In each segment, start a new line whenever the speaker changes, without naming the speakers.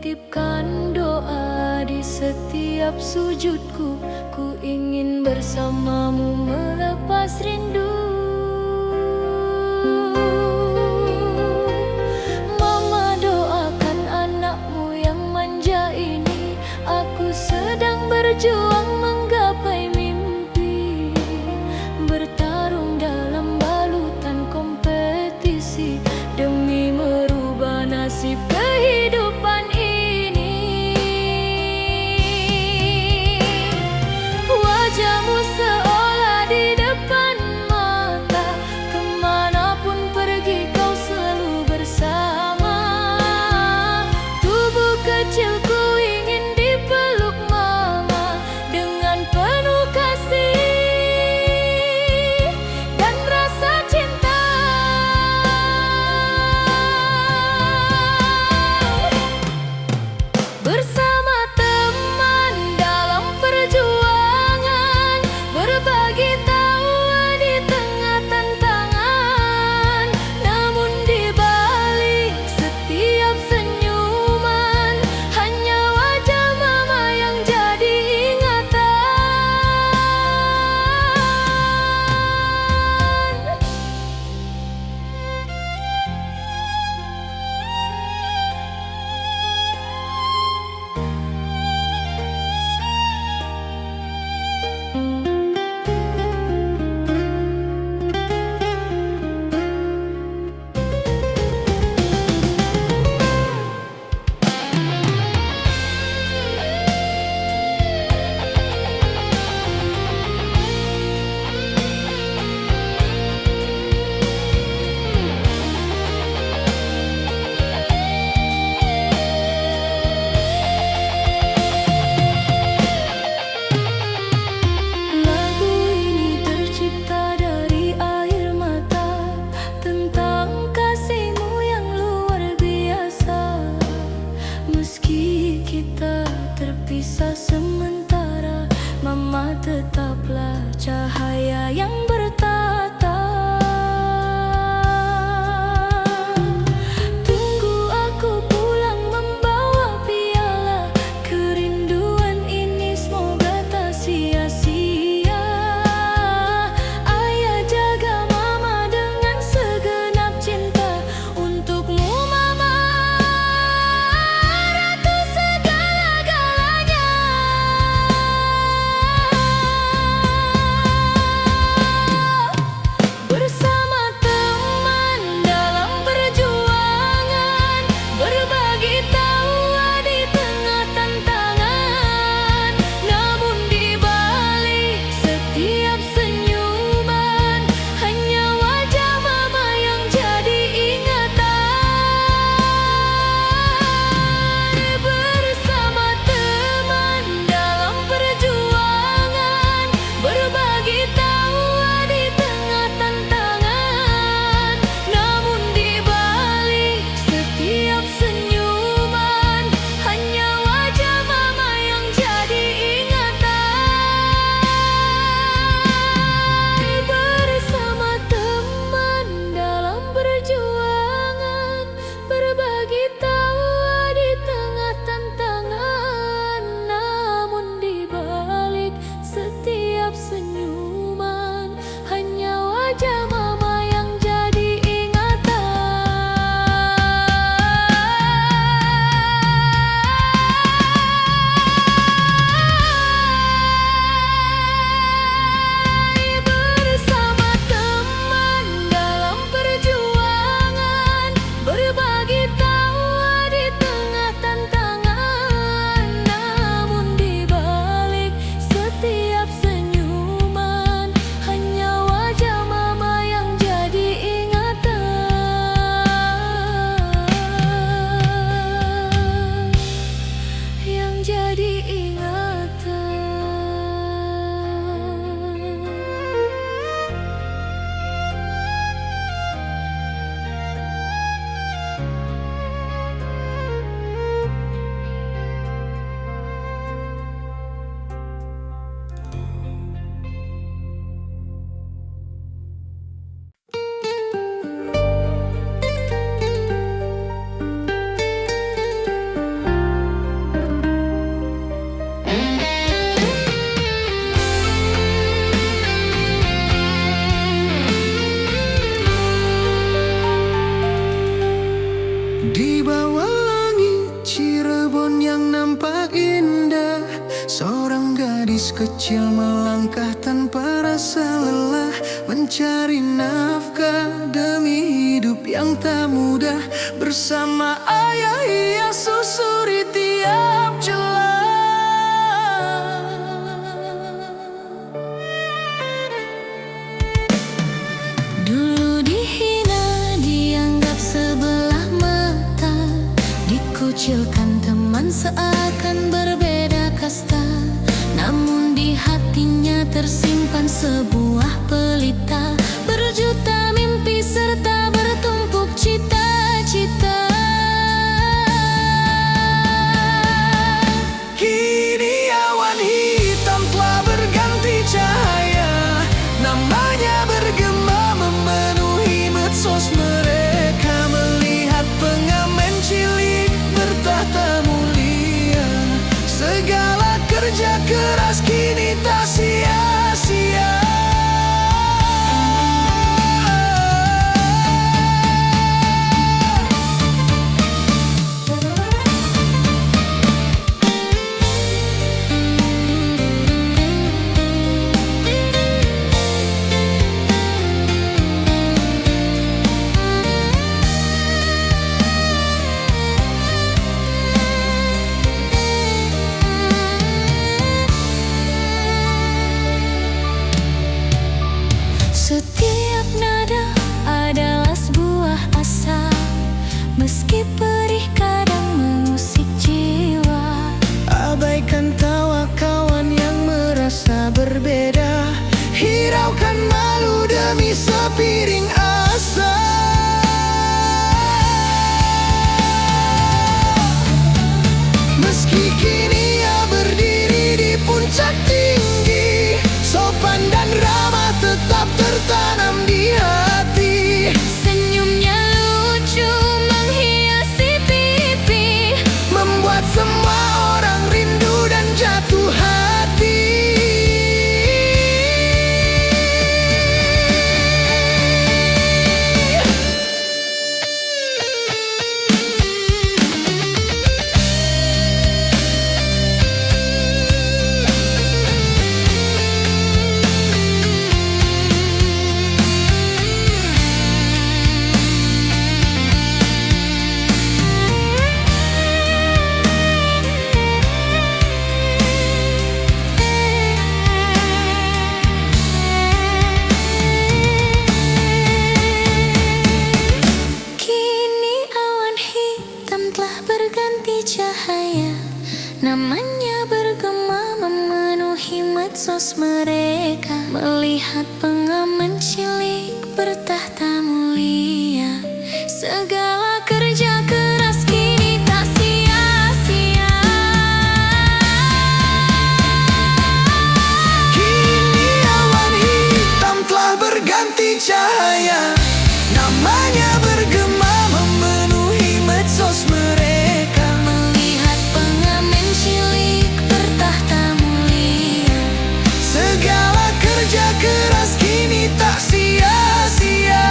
titipkan doa di setiap sujudku. Ku ingin bersamamu melepas rindu. Mama, doakan anakmu yang manja ini. Aku sedang berjuang menggapai mimpi, bertarung dalam balutan kompetisi demi merubah nasib kehidupan ini. Wajahmu seolah di depan mata, kemanapun pergi kau selalu bersama. Tubuh kecilku ingin dipeluk mama dengan penuh kasih dan rasa cinta. Bersama teman dalam perjuangan, berbagi tawa di tengah tantangan. Namun di balik setiap senyuman, hanya wajah mama yang jadi ingatan. Lagu ini tercipta dari air mata, tentang kasihmu yang luar biasa. Meski kita terpisah sementara, mama tetaplah cahaya yang bertata. Tunggu aku pulang membawa piala, kerinduan ini semoga tak sia-sia. Ayah jaga mama dengan segenap cinta. Untukmu mama, ratu segala-galanya. Bersama teman dalam perjuangan, berbagi tawa di tengah tantangan. Namun di balik setiap senyuman, hanya wajah mama yang jadi ingatan. Bersama teman dalam perjuangan, berbagi tawa di tengah tantangan. Namun di balik setiap senyuman, hanya wajah mama yang jadi ingatan. Bersama teman dalam perjuangan, berbagi tawa di tengah tantangan. Namun di balik setiap senyuman, hanya wajah mama yang jadi ingatan. Bersama teman dalam perjuangan, berbagi tawa
Seorang gadis kecil melangkah tanpa rasa lelah, mencari nafkah demi hidup yang tak mudah. Bersama ayah ia susuri tiap celah.
Dulu dihina, dianggap sebelah mata, dikucilkan teman seakan berbeda kasta. Namun di hatinya tersimpan sebuah pelita, berjuta mimpi serta bertumpuk cita-cita.
Kini awan hitam telah berganti cahaya, namanya bergema memenuhi medsos mereka. Melihat pengamen cilik bertahta mulia, segala kerja keras kini tak sia-sia.
Setiap nada adalah sebuah asa, meski perih kadang mengusik jiwa.
Abaikan tawa kawan yang merasa berbeda, hiraukan malu demi sepiring asa. Meski kini ia berdiri di puncak tinggi, sopan dan ramah tetap tertanam di hati.
Senyumnya lucu menghiasi pipi,
Membuat semua orang rindu dan jatuh hati.
kini awan hitam telah berganti cahaya, namanya bergema memenuhi medsos mereka. Melihat pengamen cilik bertahta mulia, segala kerja keras kini tak sia-sia.
Kini awan hitam telah berganti cahaya, namanya bergema memenuhi medsos mereka.
Melihat pengamen cilik bertahta mulia,
Segala kerja keras kini tak sia-sia.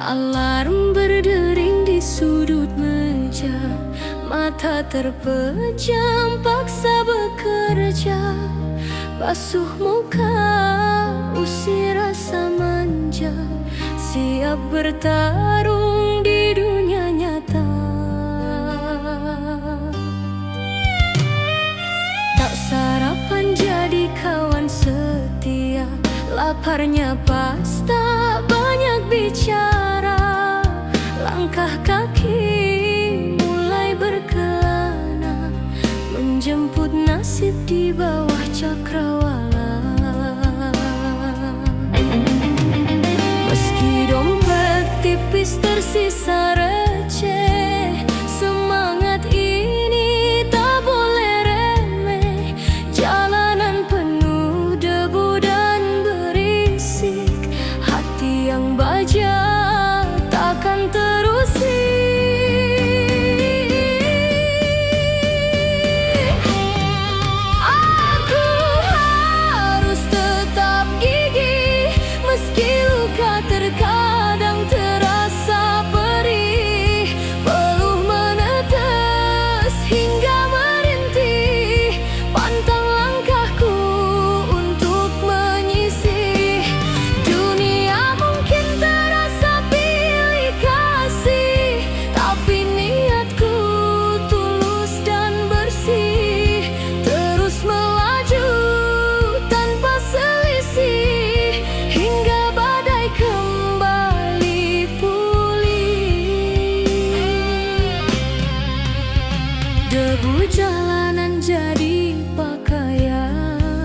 alarm berdering di sudut meja, mata terpejam paksa bekerja. Basuh muka, usir rasa manja, siap bertarung di dunia nyata. sarapan jadi kawan setia. Laparnya pas tak banyak bicara. Langkah kaki mulai berkelana, menjemput nasib di bawah cakrawala. Meski dompet tipis tersisa receh, semangat ini tak boleh remeh. Jalanan penuh debu dan berisik, hati yang baja takkan terusi. Aku harus tetap gigih, meski luka terkadang terasa perih. Peluh menetes hingga merintih, pantang langkahku untuk menyisih. Dunia mungkin terasa pilih kasih, tapi niatku tulus dan bersih. Terus melaju tanpa selisih, hingga badai kembali pulih. Debu jalanan jadi pakaian,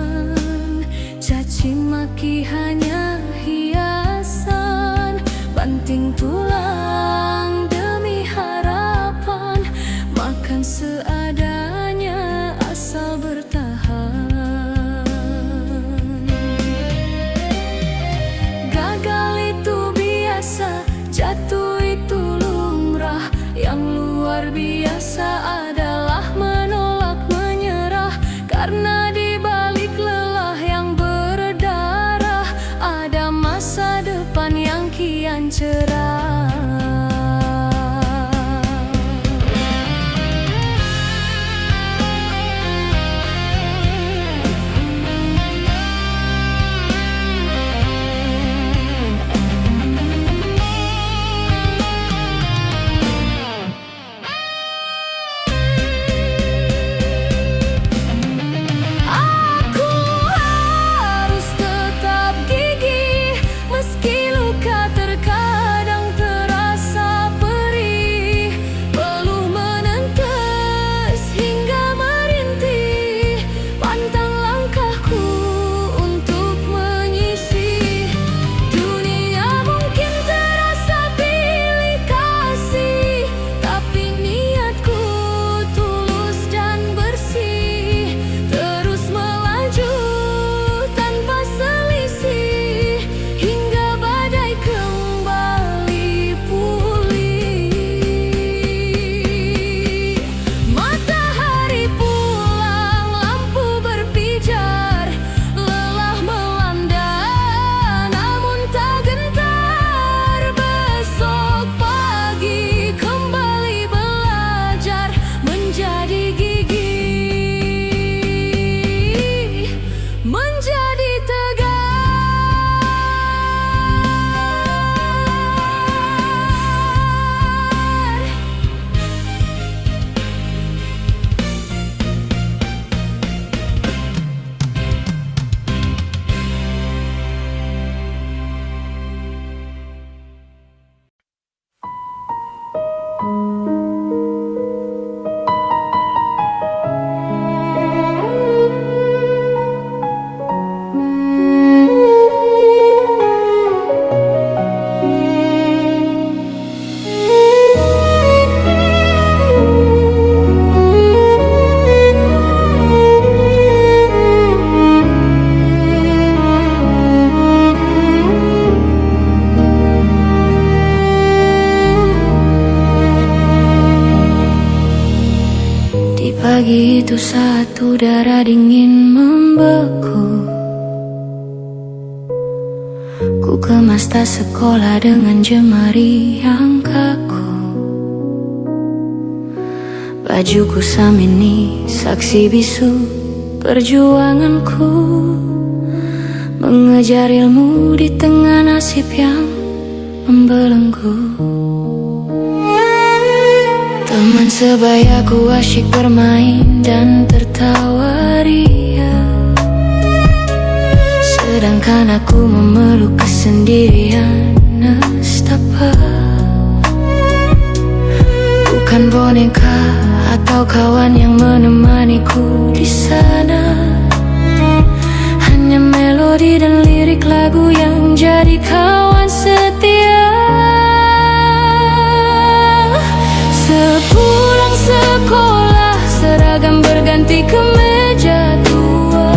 caci maki hanya hiasan. Banting tulang demi harapan, makan seadanya asal bertahan. Gagal itu biasa, jatuh itu lumrah. Yang luar biasa adalah menolak menyerah, karena di balik lelah yang berdarah ada masa depan yang kian cerah. Aku harus tetap gigih, meski luka terkadang terasa perih. Peluh menetes hingga merintih, pantang langkahku untuk menyisih. Dunia mungkin terasa pilih kasih, tapi niatku tulus dan bersih. Terus melaju tanpa selisih, hingga badai kembali pulih. Matahari pulang, lampu berpijar, lelah melanda namun tak gentar. Besok pagi kembali belajar, menjadi gigih, menjadi tegar. Di pagi itu saat udara dingin membeku, ku kemas tas sekolah dengan jemari yang kaku. Bajuku samini saksi bisu perjuanganku, mengejar ilmu di tengah nasib yang membelenggu. Teman sebayaku asyik bermain dan tertawa ria, sedangkan aku memeluk kesendirian nestapa. Bukan boneka atau kawan yang menemaniku di sana, hanya melodi dan lirik lagu yang jadi kawan setia. Sepulang sekolah, seragam berganti ke meja tua,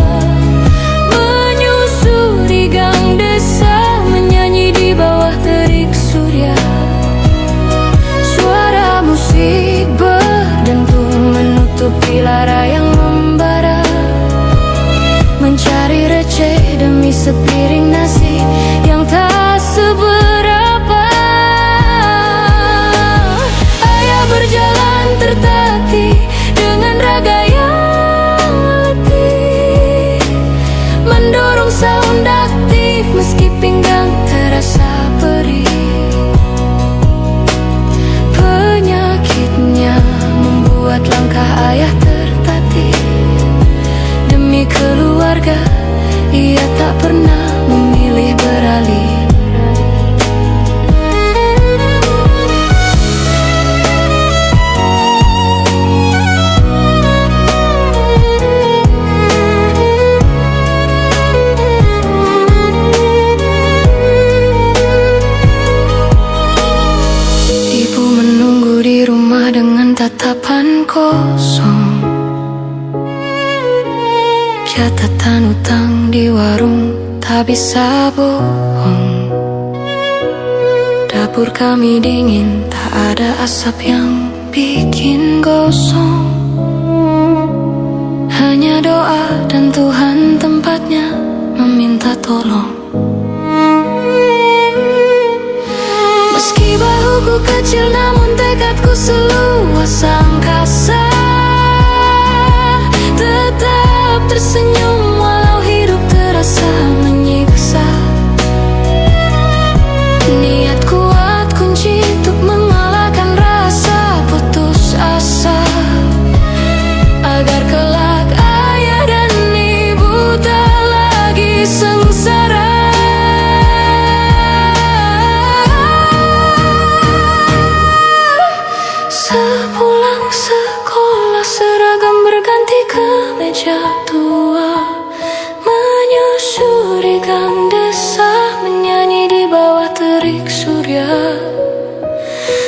menyusuri gang desa, menyanyi di bawah terik surya. Suara musik berdentum menutupi lara yang membara, mencari receh demi sepiring nasi yang tak seberapa. Ayah berjalan tertatih dengan raga yang letih, mendorong sound aktif meski pinggang terasa perih. Penyakitnya membuat langkah ayah tertatih. Demi keluarga, ia tak pernah memilih beralih. Ibu menunggu di rumah dengan tatapan kosong, catatan utang di warung tak bisa bohong. Dapur kami dingin, tak ada asap yang bikin gosong. Hanya doa dan Tuhan tempatnya meminta tolong. Meski bahuku kecil namun tekadku seluas angkasa, tetap tersenyum walau hidup terasa menyiksa. Niat kuat kunci untuk mengalahkan rasa putus asa, agar kelak ayah dan ibu tak lagi sengsara. Sepulang sekolah, seragam berganti ke meja tua, menyusuri gang desa, menyanyi di bawah terik surya.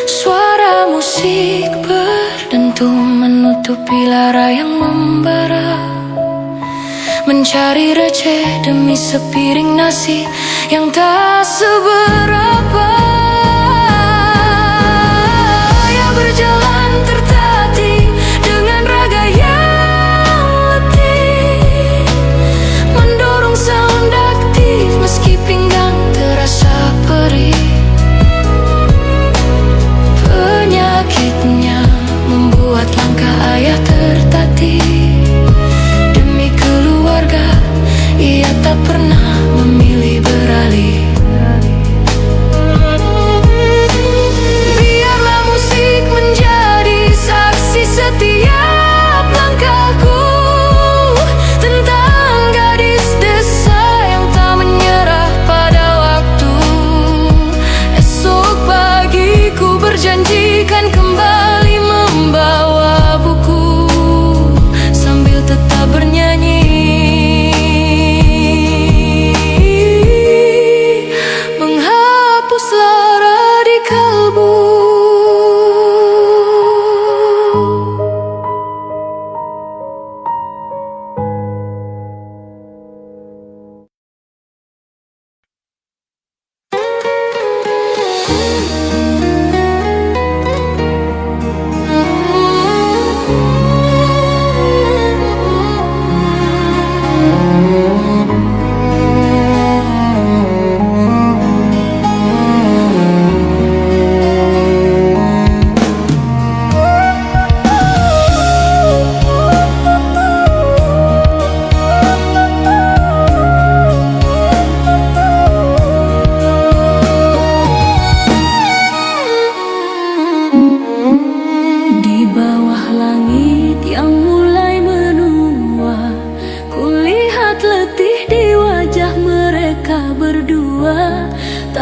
Suara musik berdentum menutupi lara yang membara, mencari receh demi sepiring nasi yang tak seberapa. Ayah berjalan tertatih dengan raga yang letih, mendorong sound aktif meski pinggang terasa perih. Penyakitnya membuat langkah ayah tertatih. Demi keluarga, ia tak pernah memilih beralih. Biarlah musik menjadi saksi setiap langkahku, tentang gadis desa yang tak menyerah pada waktu. Esok pagi ku berjanjikan kembali membawa buku, sambil tetap bernyanyi, menghapus lara di kalbu.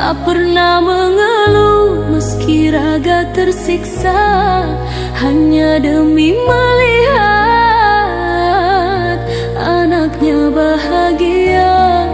tak pernah mengeluh meski raga tersiksa, hanya demi melihat anaknya bahagia.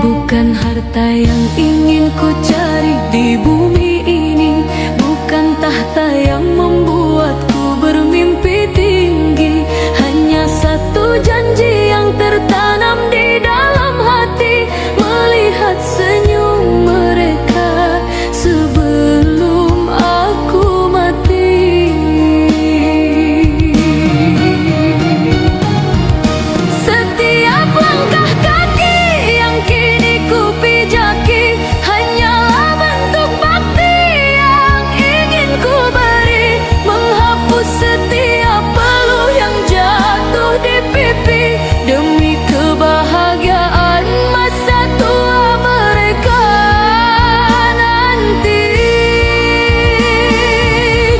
Bukan harta yang ingin ku cari di bumi ini, bukan tahta yang membuatku bermimpi tinggi. Hanya satu janji yang tertanam di dalam hati, melihat senyum mereka sebelum aku mati. Setiap langkah kaki yang kini ku pijaki hanyalah bentuk bakti yang ingin ku beri, menghapus setiap peluh yang jatuh di pipi demi kebahagiaan masa tua mereka nanti.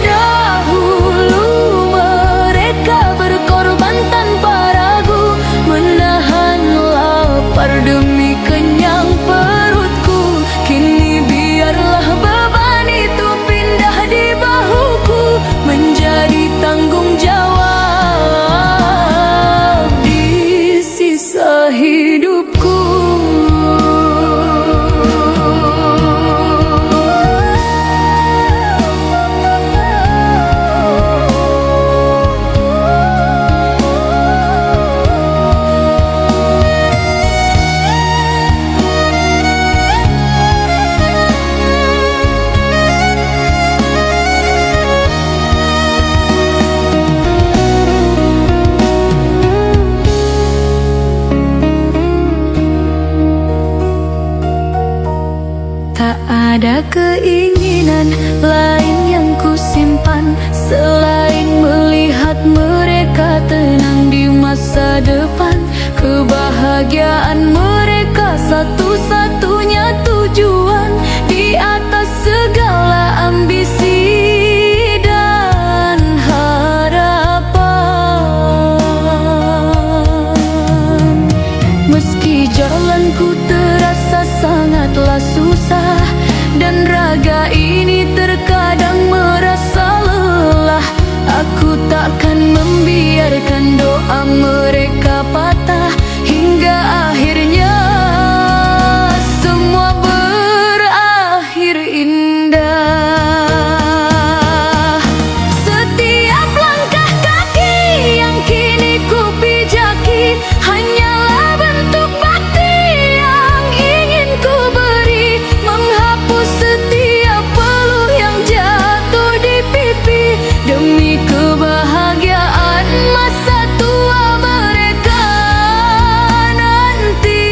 Dahulu mereka berkorban tanpa ragu, menahan lapar demi kenyang perutku. Kini biarlah beban itu pindah di bahuku, menjadi tanggung jawab di sisa hidupku. Tak ada keinginan lain yang kusimpan selain melihat mereka tenang di masa depan. Kebahagiaan mereka satu-satunya tujuan di atas segala ambisi dan harapan. Meski jalanku terasa sangatlah susah dan raga ini terkadang merasa lelah, aku takkan membiarkan doa mereka patah hingga akhirnya semua berakhir indah. Setiap langkah kaki yang kini ku pijaki hanyalah bentuk bakti yang ingin ku beri, menghapus setiap peluh yang jatuh di pipi demi kebahagiaan masa tua mereka nanti.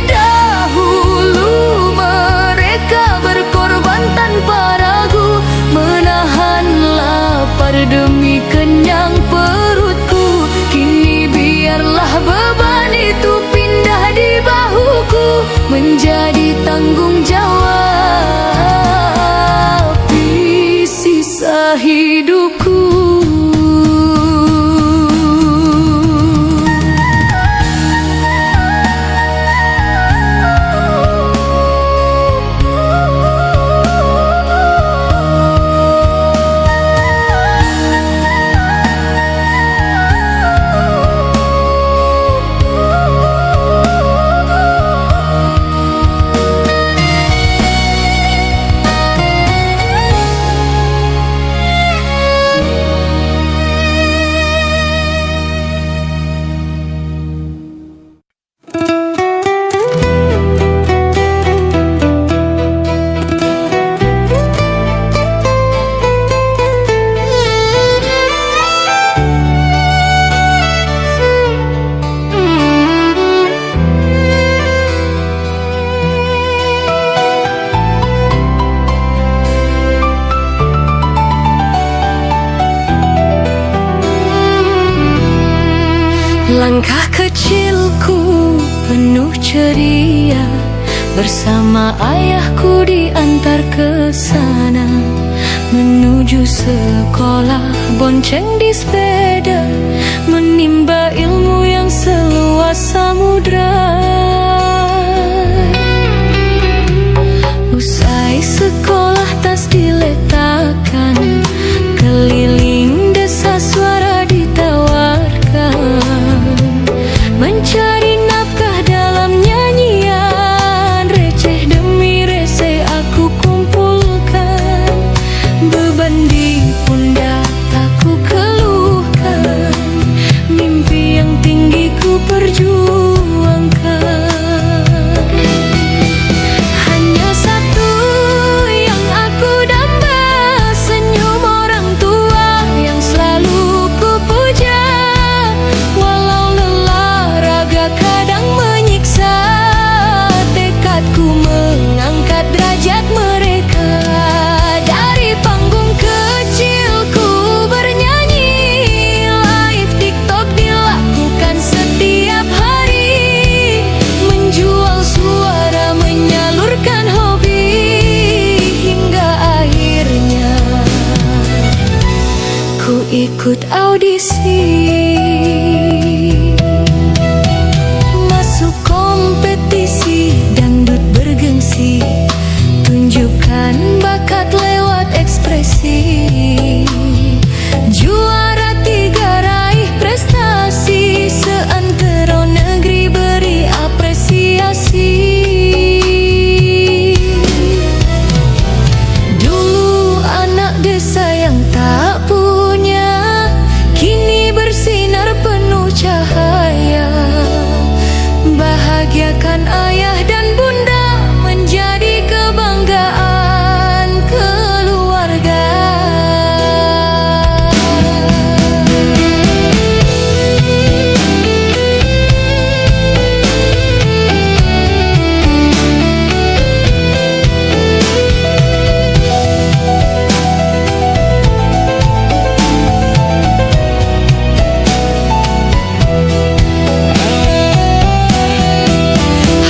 Dahulu mereka berkorban tanpa ragu, menahan lapar demi kenyang perutku. Kini biarlah beban itu pindah di bahuku, menjadi tanggung jawab di sisa hidupku. Langkah kecilku penuh ceria, bersama ayahku diantar ke sana. menuju sekolah, bonceng di sepeda, menimba ilmu yang seluas samudra. Usai sekolah tas diletakkan, keliling desa suara ditawarkan, mencari nafkah dalam nyanyian, receh demi receh aku kumpulkan, beban di pundak tak ku keluhkan, mimpi yang tinggi ku perjuangkan. Hanya satu yang aku damba, senyum orang tua yang selalu ku puja, walau lelah raga kadang menyiksa, tekadku mengangkat derajat mereka. Dari panggung kecilku bernyanyi, live TikTok dilakukan setiap hari, menjual suara, menyalurkan hobi, hingga akhirnya ku ikut audisi, masuk kompetisi dangdut bergengsi, tunjukkan bakat lewat ekspresi, juara 3 raih prestasi, seantero negeri beri apresiasi. Dulu anak desa yang tak punya, kini bersinar penuh cahaya, bahagiakan ayah dan bunda, menjadi kebanggaan keluarga.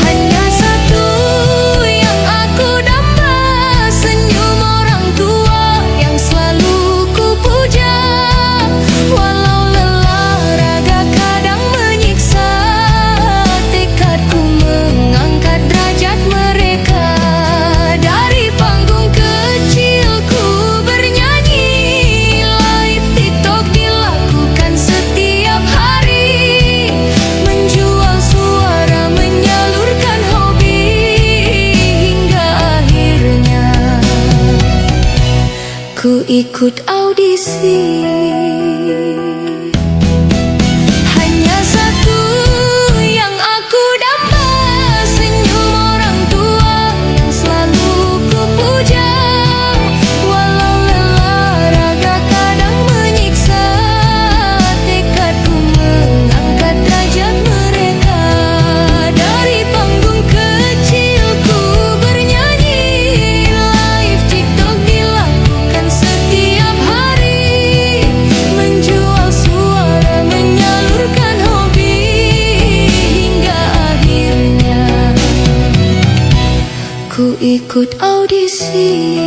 Hanya satu yang aku damba, senyum orang tua yang selalu ku puja, walau lelah raga kadang menyiksa, tekadku mengangkat derajat mereka. Dari panggung kecilku bernyanyi, live TikTok dilakukan setiap hari, menjual suara, menyalurkan hobi, hingga akhirnya ku ikut audisi. Hanya satu yang aku damba, senyum orang tua yang selalu ku puja, walau lelah raga kadang menyiksa, tekadku mengangkat derajat mereka. Dari panggung kecilku bernyanyi, live TikTok dilakukan setiap hari, menjual suara, menyalurkan hobi, hingga akhirnya ku ikut audisi.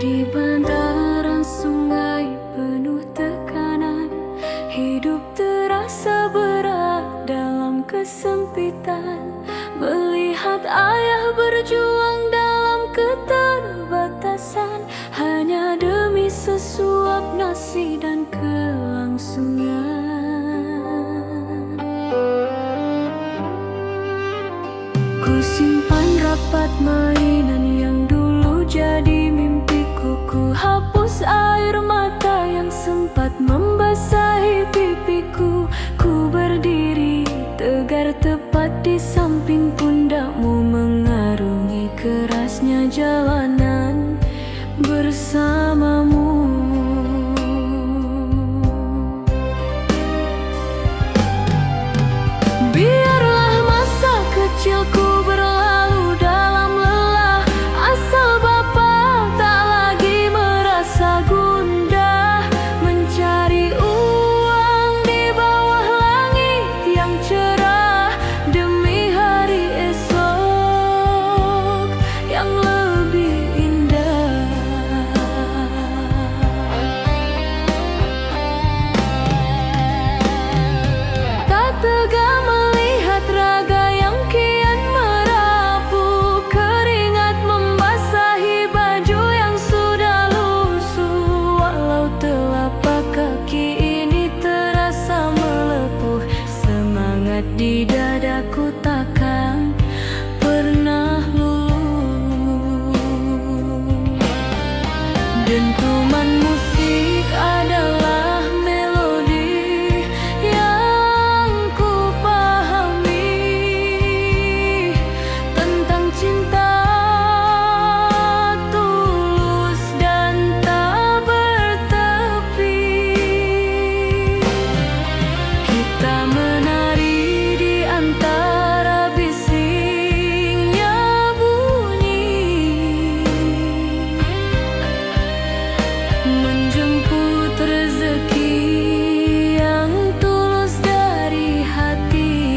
Di bantaran sungai penuh tekanan, hidup terasa berat dalam kesempitan. Melihat ayah berjuang dalam keterbatasan, hanya demi sesuap nasi dan kelangsungan. samping pundakmu, mengarungi kerasnya jalanan bersamamu. Biarlah masa kecilku berlalu dalam lelah, asal Bapa tak lagi merasa gundah mencari uang di bawah langit yang cerah demi hari esok yang lebih indah. Tak tega melihat raga yang kian merapuh, keringat membasahi baju yang sudah lusuh. Walau telapak kaki ini terasa melepuh, semangat di dadaku takkan pernah luluh. Dentuman musik adalah melodi yang ku pahami tentang cinta tulus dan tak bertepi. Kita menari di antara bisingnya bunyi, menjemput rezeki yang tulus dari hati.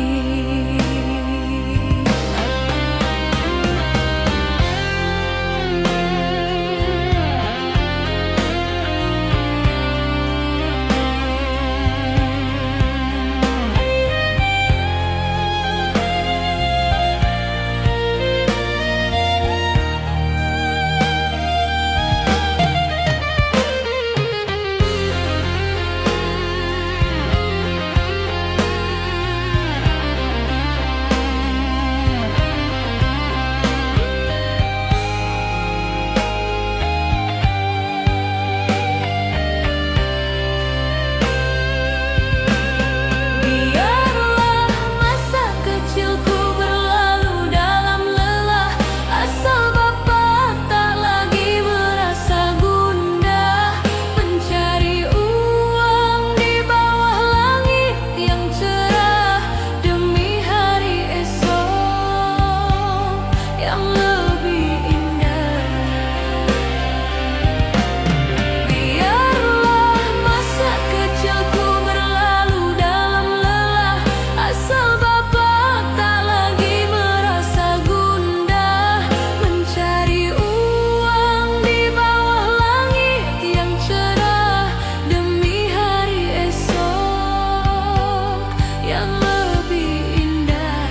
Biarlah masa kecilku berlalu dalam lelah, asal Bapa tak lagi merasa gundah mencari uang di bawah langit yang cerah demi hari esok yang lebih indah. Biarlah masa kecilku berlalu dalam lelah, asal Bapa tak lagi merasa gundah mencari uang di bawah langit yang cerah demi hari esok yang lebih indah.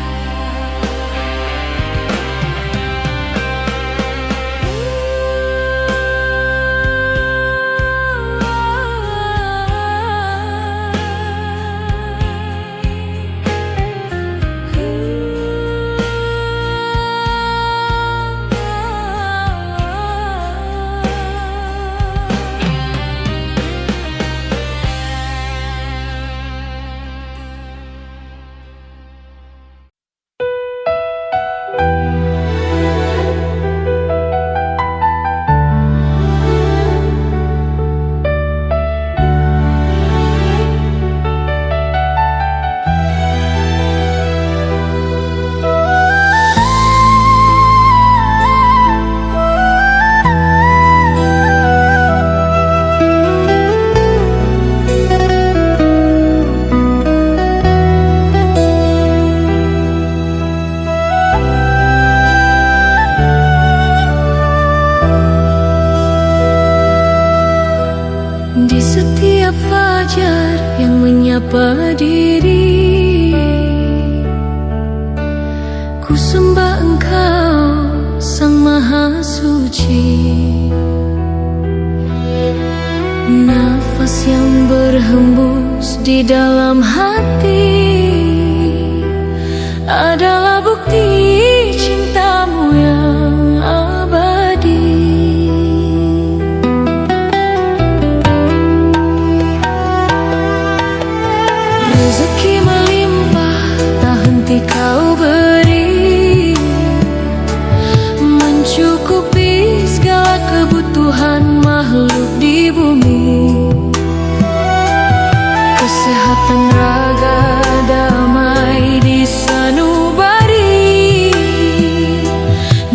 Di setiap fajar yang menyapa diri, ku sembah Engkau Sang Maha Suci. Nafas yang berhembus di dalam hati adalah bukti cintamu yang abadi. Rezeki melimpah tak henti kau beri, mencukupi segala kebutuhan makhluk di bumi. Kesehatan raga damai di sanubari,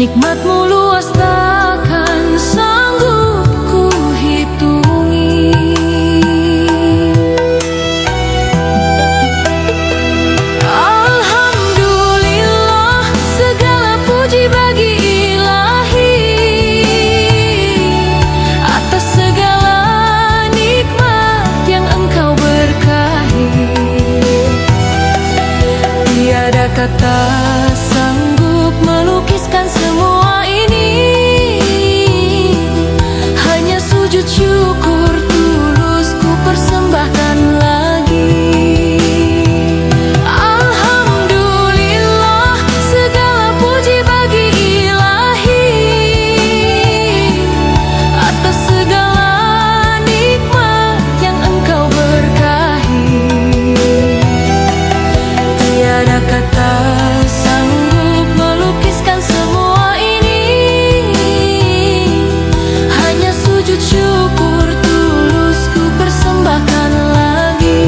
nikmatmu luas takkan sanggup ku hitungi. Alhamdulillah, segala puji bagi Ilahi atas segala nikmat yang Engkau berkahi. Tiada kata sanggup melukiskan semua ini, hanya sujud syukur tulus ku persembahkan lagi. Alhamdulillah, segala puji bagi Ilahi atas segala nikmat yang Engkau berkahi. Tiada kata sanggup melukiskan semua ini, hanya sujud syukur tulus ku persembahkan lagi.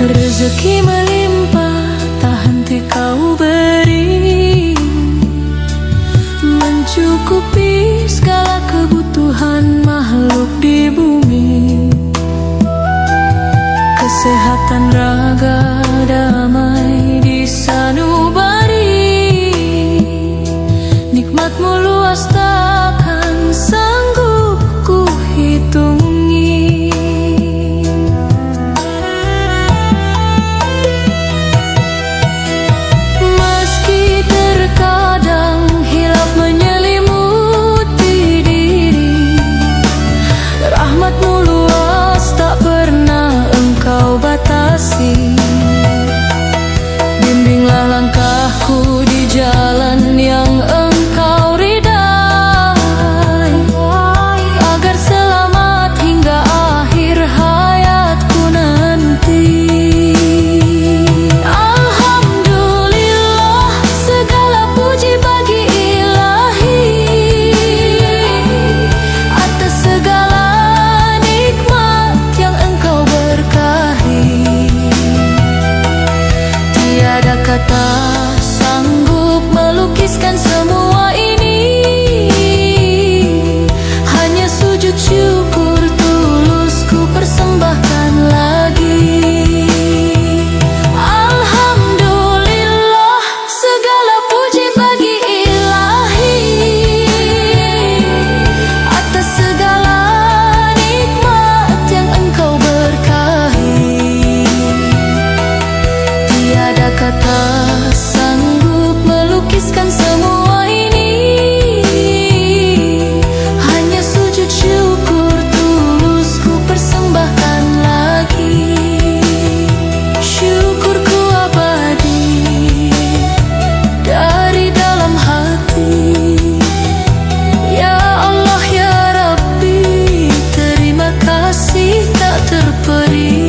Rezeki melimpah tak henti Kau beri, mencukupi segala kebutuhan makhluk di bumi. Kesehatan raga damai di sanubari, nikmatmu luas takkan sanggup ku hitungi. Meski terkadang hilaf menyelimuti diri, rahmatmu luas tak pernah Engkau batasi. Bimbinglah langkahku di jalan yang Engkau ridai, agar selamat hingga akhir hayatku nanti. Alhamdulillah, segala puji bagi Ilahi atas segala nikmat yang Engkau berkahi. Tiada kata sanggup melukiskan semua ini, hanya sujud syukur tulus ku persembahkan lagi. Alhamdulillah, segala puji bagi Ilahi atas segala nikmat yang Engkau berkahi. Tiada kata sanggup melukiskan semua ini, hanya sujud syukur tulus ku persembahkan lagi. Syukurku abadi dari dalam hati. Ya Allah ya Rabbi, terima kasih tak terperi.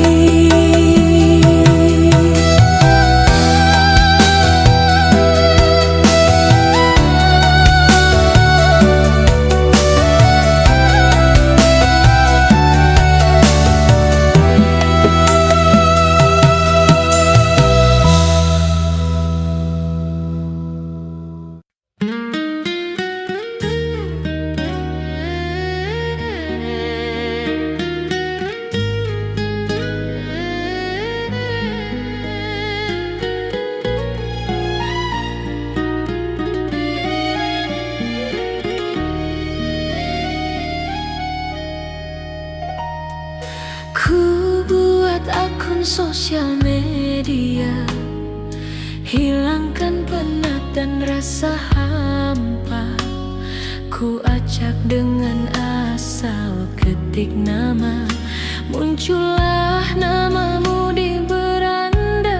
Ku buat akun sosial media, hilangkan penat dan rasa hampa. Ku acak dengan asal ketik nama, muncullah namamu di beranda.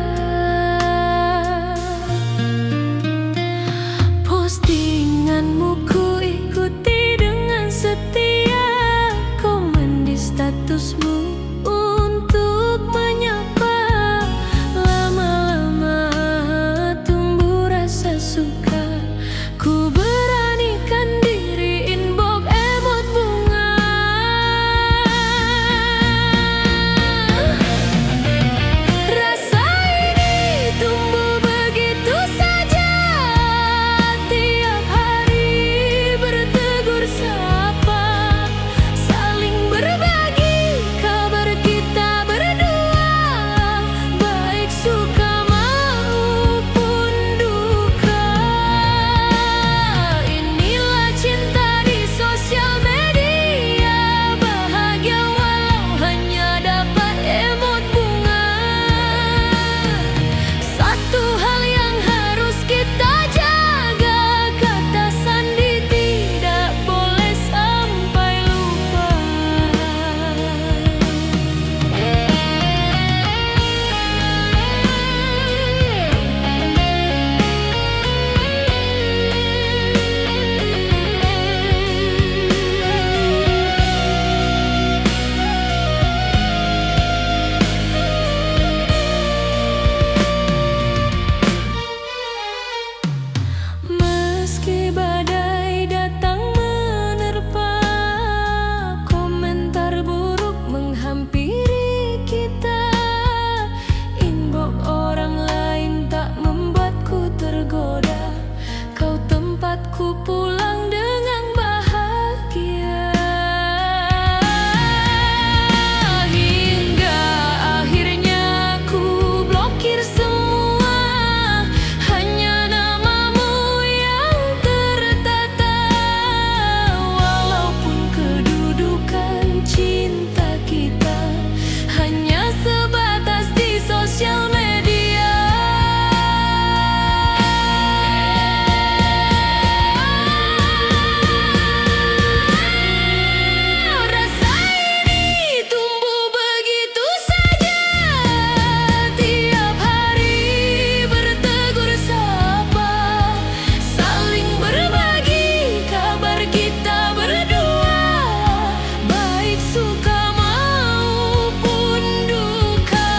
aku pulang dengan bahagia. Hingga akhirnya ku blokir semua, hanya namamu yang tertata. Walaupun kedudukan cinta kita hanya sebatas di sosial media. Rasa ini tumbuh begitu saja, tiap hari bertegur sapa, saling berbagi kabar kita berdua, baik suka maupun duka.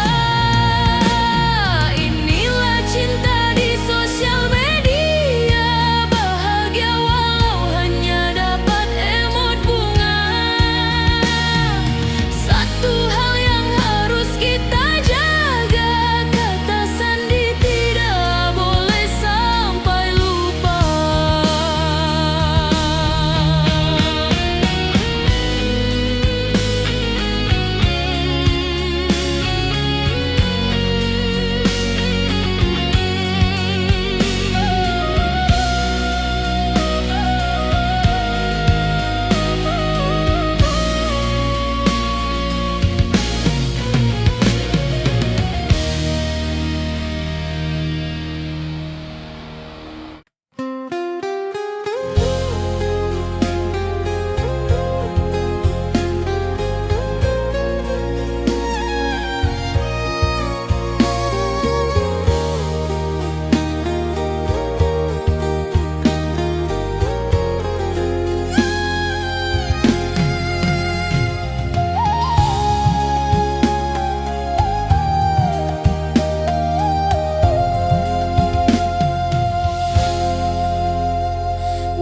Inilah cinta di sosial media, bahagia walau hanya dapat emot bunga. Satu hal yang harus kita jaga, kata sandi tidak boleh sampai lupa.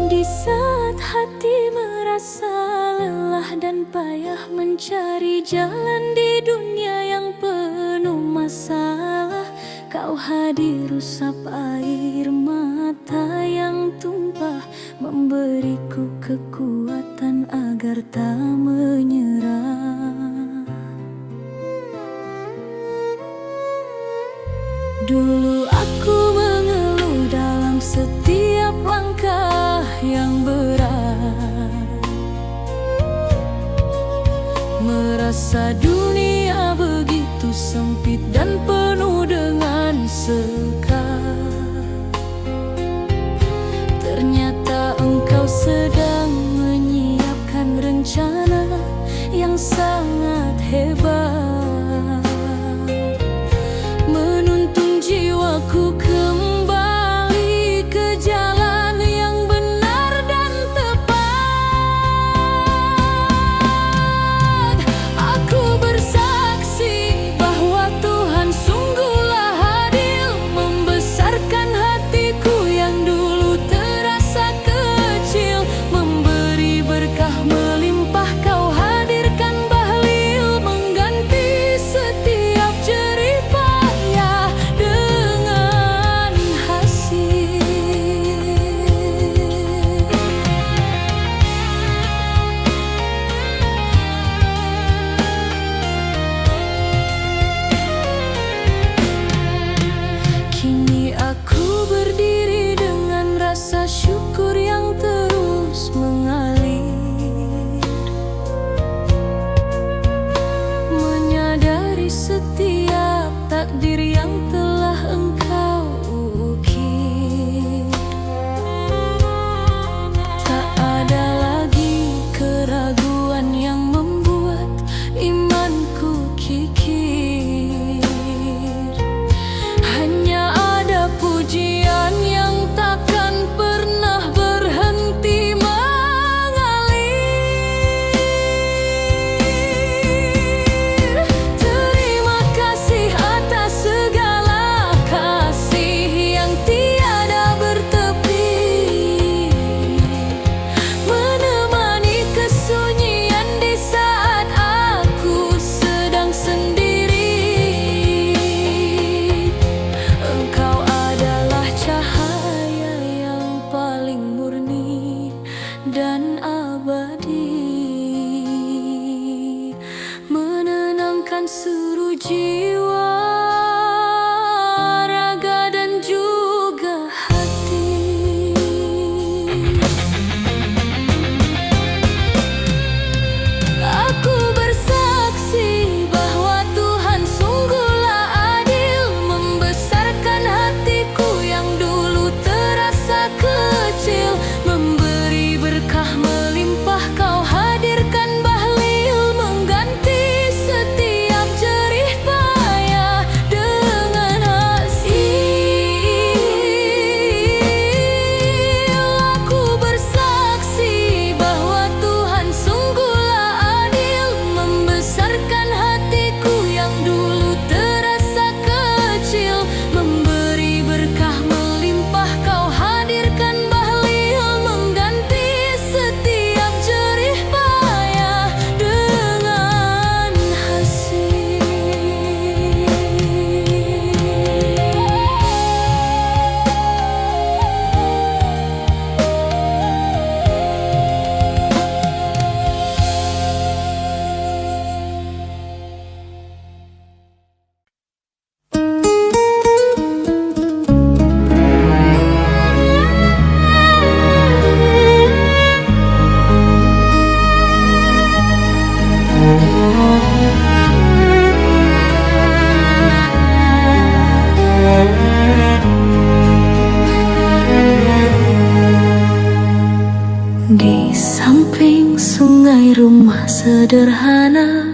Di saat hati merasa lelah dan payah mencari jalan di dunia yang penuh masalah, kau hadir usap air mata yang tumpah, memberiku kekuatan agar tak menyerah. Dulu aku mengeluh dalam setiap langkah yang berat, merasa dunia begitu sempit dan penuh dengan sekat. Ternyata engkau sedang menyiapkan rencana yang sangat hebat, menuntun jiwaku kembali ke jalan yang benar dan tepat. Aku Di samping sungai rumah sederhana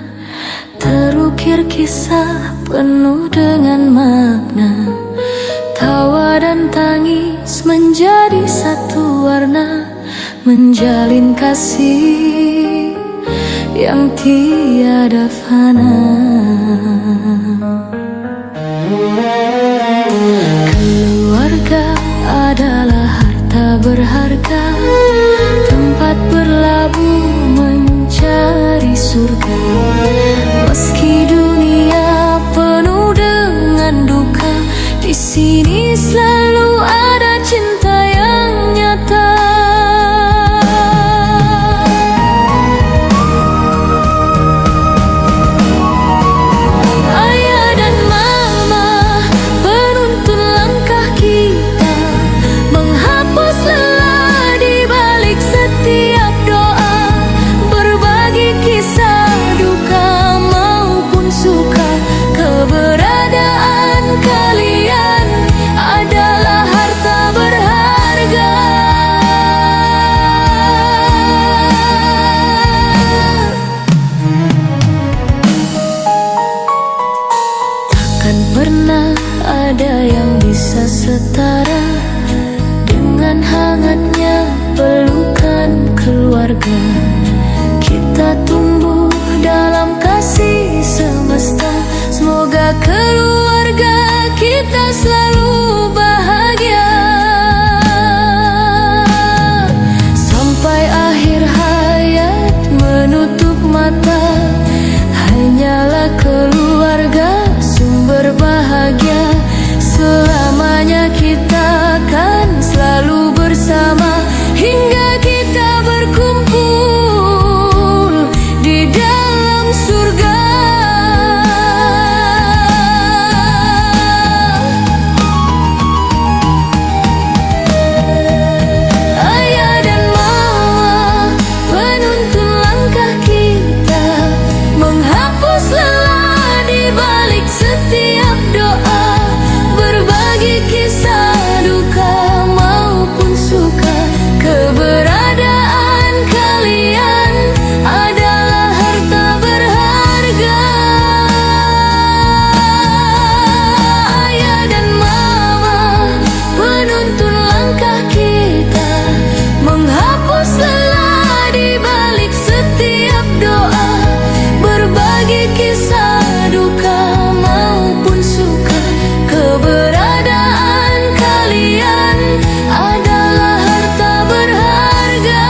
terukir kisah penuh dengan makna. Tawa dan tangis menjadi satu warna, menjalin kasih yang tiada fana. Keluarga adalah harta berharga, tempat berlabuh mencari surga. Meski dunia penuh dengan duka, di sini selalu ada cinta yang nyata. Ayah dan mama penuntun langkah kita, menghapus lelah di balik setiap doa, berbagi kisah duka maupun suka. Keberadaan kalian adalah harta berharga. Takkan pernah ada yang bisa setara dengan hangatnya pelukan keluarga. Kita tumbuh dalam kasih semesta, semoga keluarga kita selalu bahagia. Sampai akhir hayat menutup mata, hanyalah keluarga sumber bahagia. Selamanya kita akan selalu bersama, hingga kita berkumpul di dalam surga. Ayah dan mama penuntun langkah kita, menghapus lelah di balik setiap doa, berbagi kisah duka maupun suka. Keberadaan kalian adalah harta berharga. Ayah dan mama penuntun langkah kita, menghapus lelah di balik setiap doa, berbagi kisah duka maupun suka. Keberadaan kalian adalah harta berharga.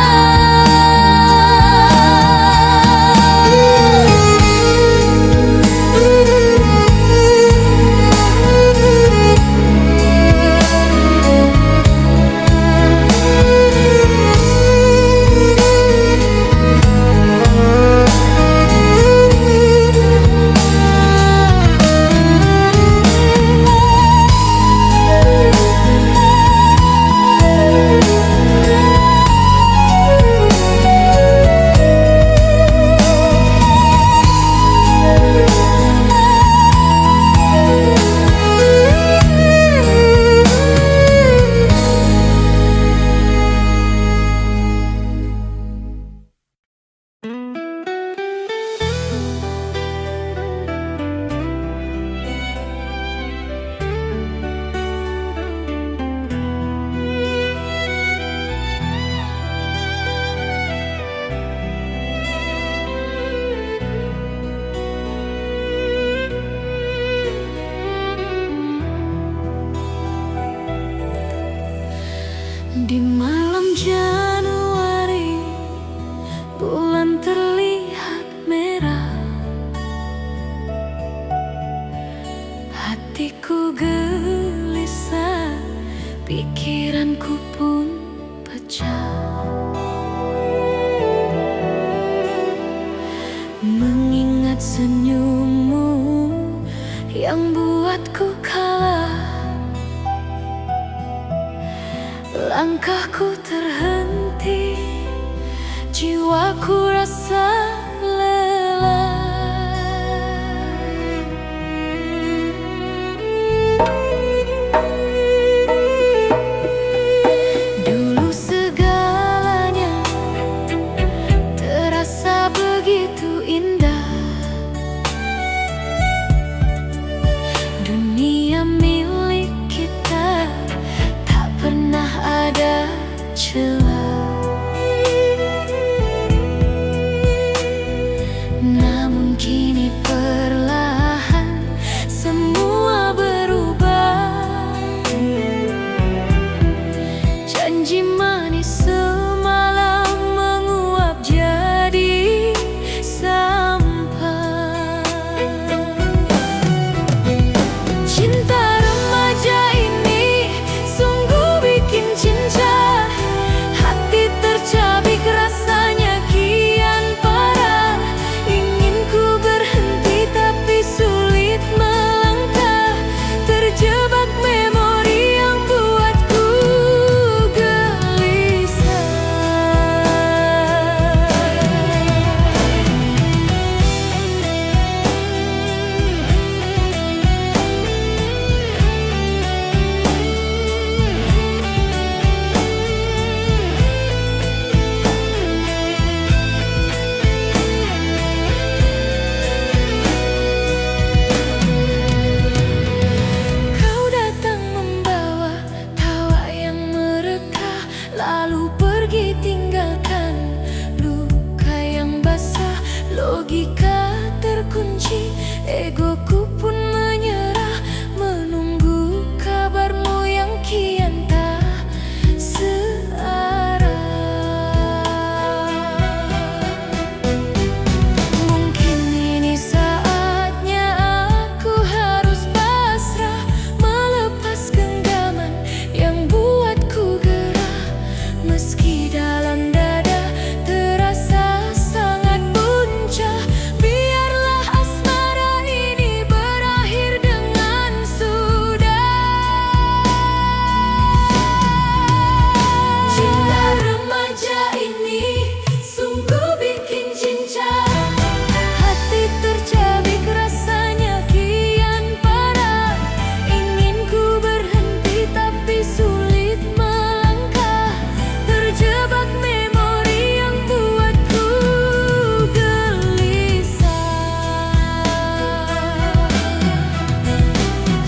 Di malam Januari, bulan terlihat merah. Hatiku gelisah, pikiranku pun pecah. Mengingat senyummu yang buatku kalah, langkahku terhenti, jiwaku rasa lelah. Dulu segalanya manis semalam menguap jadi sampah. Cinta remaja ini sungguh bikin cinta, hati tercabik rasanya kian parah. Ingin ku berhenti tapi sulit melangkah, terjebak memori yang buatku gelisah. Kau datang membawa tawa yang mereka, lalu pergi tinggalkan luka yang basah. Logika terkunci, egoku pun menyerah, menunggu kabarmu yang kian tak searah. Mungkin ini saatnya aku harus pasrah, melepas genggaman yang buatku gerah. Meski dalam dada terasa sangat buncah, biarlah asmara ini berakhir dengan sudah. Cinta remaja ini sungguh bikin cinta, hati tercabik rasanya kian parah. Ingin ku berhenti tapi sulit melangkah, terjebak memori yang buatku gelisah.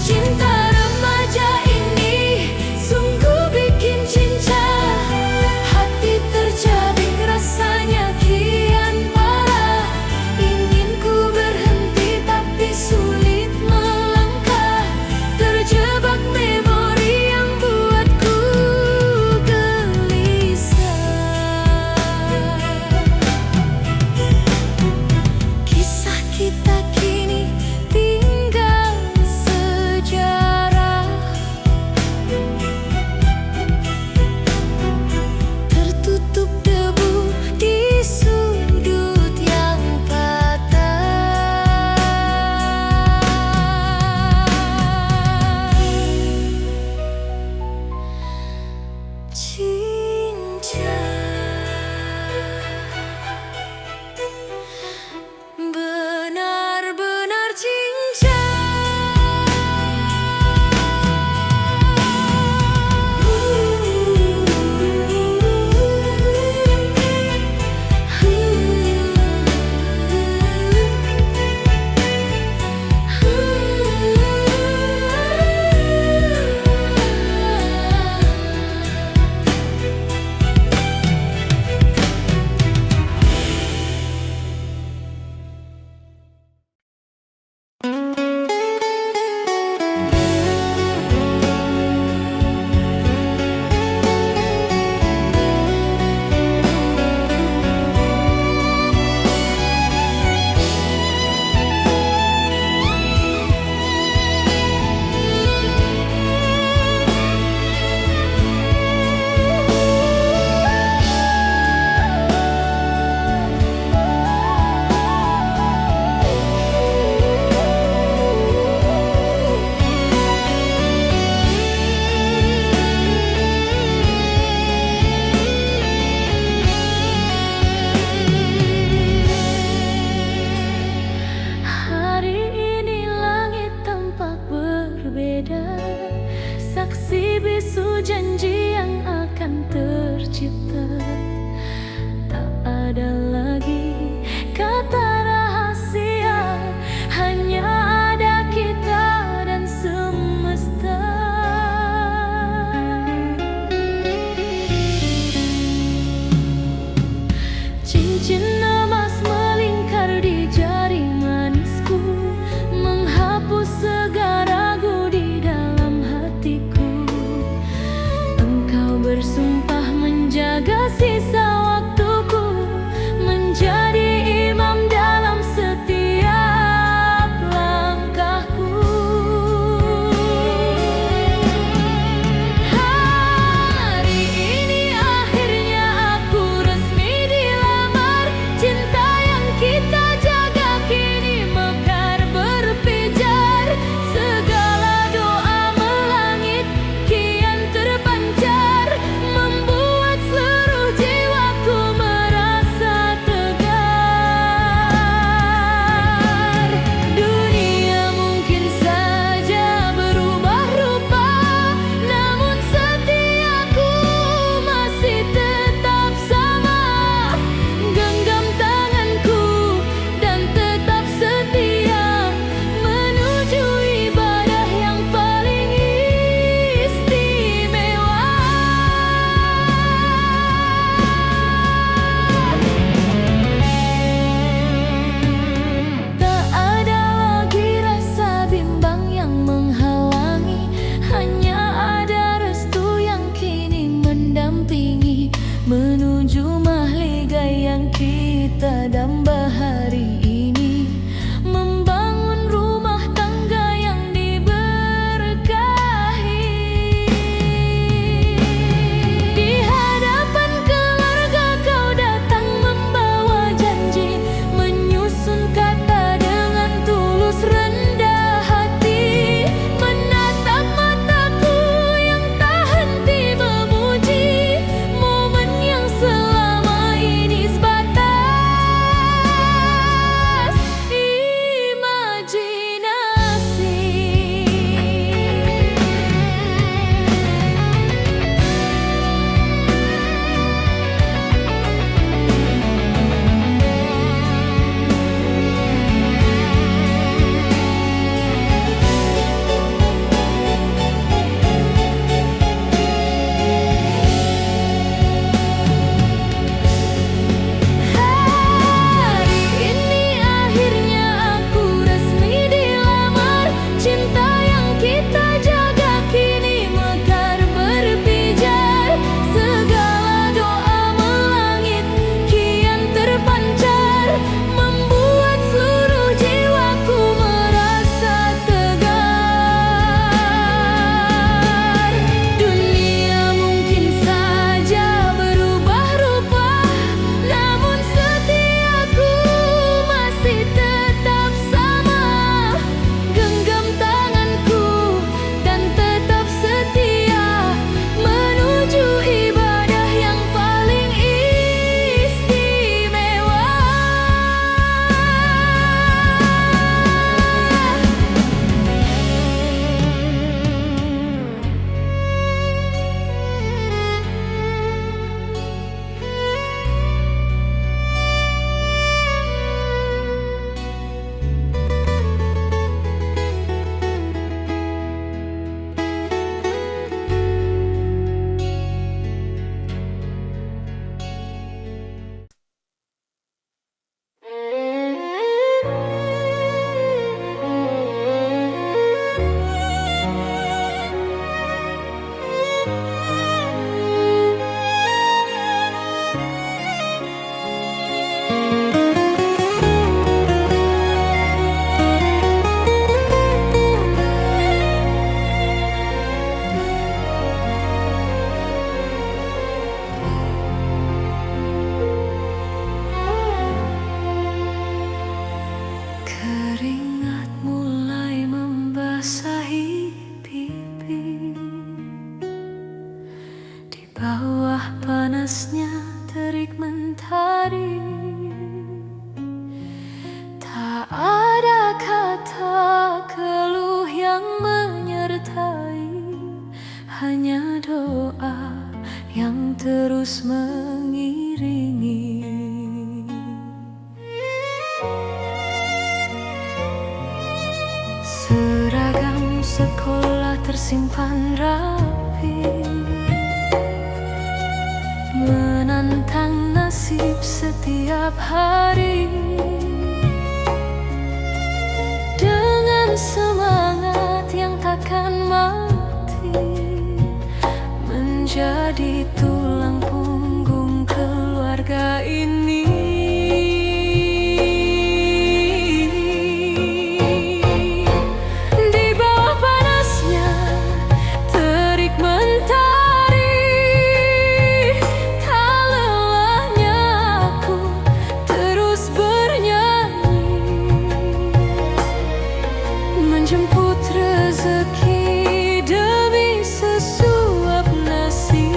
Cinta remaja ini sungguh bikin cinta, hati tercabik rasanya kian parah. Ingin ku berhenti tapi sulit melangkah, terjebak memori yang buatku gelisah. Kisah kita kini tinggal sejarah, tertutup debu di sudut yang patah. Cinta benar-benar cinta. Hari ini langit tampak berbeda, saksi bisu janji yang akan tercipta. Tak ada lagi kata rahasia, hanya ada kita dan semesta. Cincin emas melingkar di jari manisku, menghapus segala ragu di dalam hatiku. Engkau bersumpah panasnya terik mentari. Tak ada kata keluh yang menyertai, hanya doa yang terus mengiringi. Seragam sekolah tersimpan rapi, menantang nasib setiap hari. Dengan semangat yang takkan mati, menjadi tulang punggung keluarga ini. Di bawah panasnya terik mentari, tak lelahnya aku terus bernyanyi, menjemput rezeki demi sesuap nasi,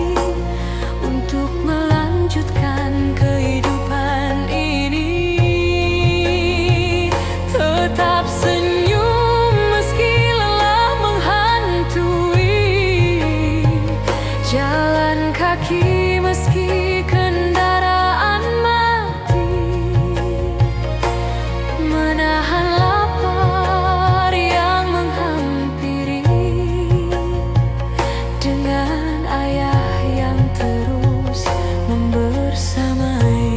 untuk melanjutkan kehidupan ini. Tetap senyum meski lelah menghantui, jalan kaki meski kendaraan mati, menahan lapar yang menghampiri, dengan ayah yang terus membersamai.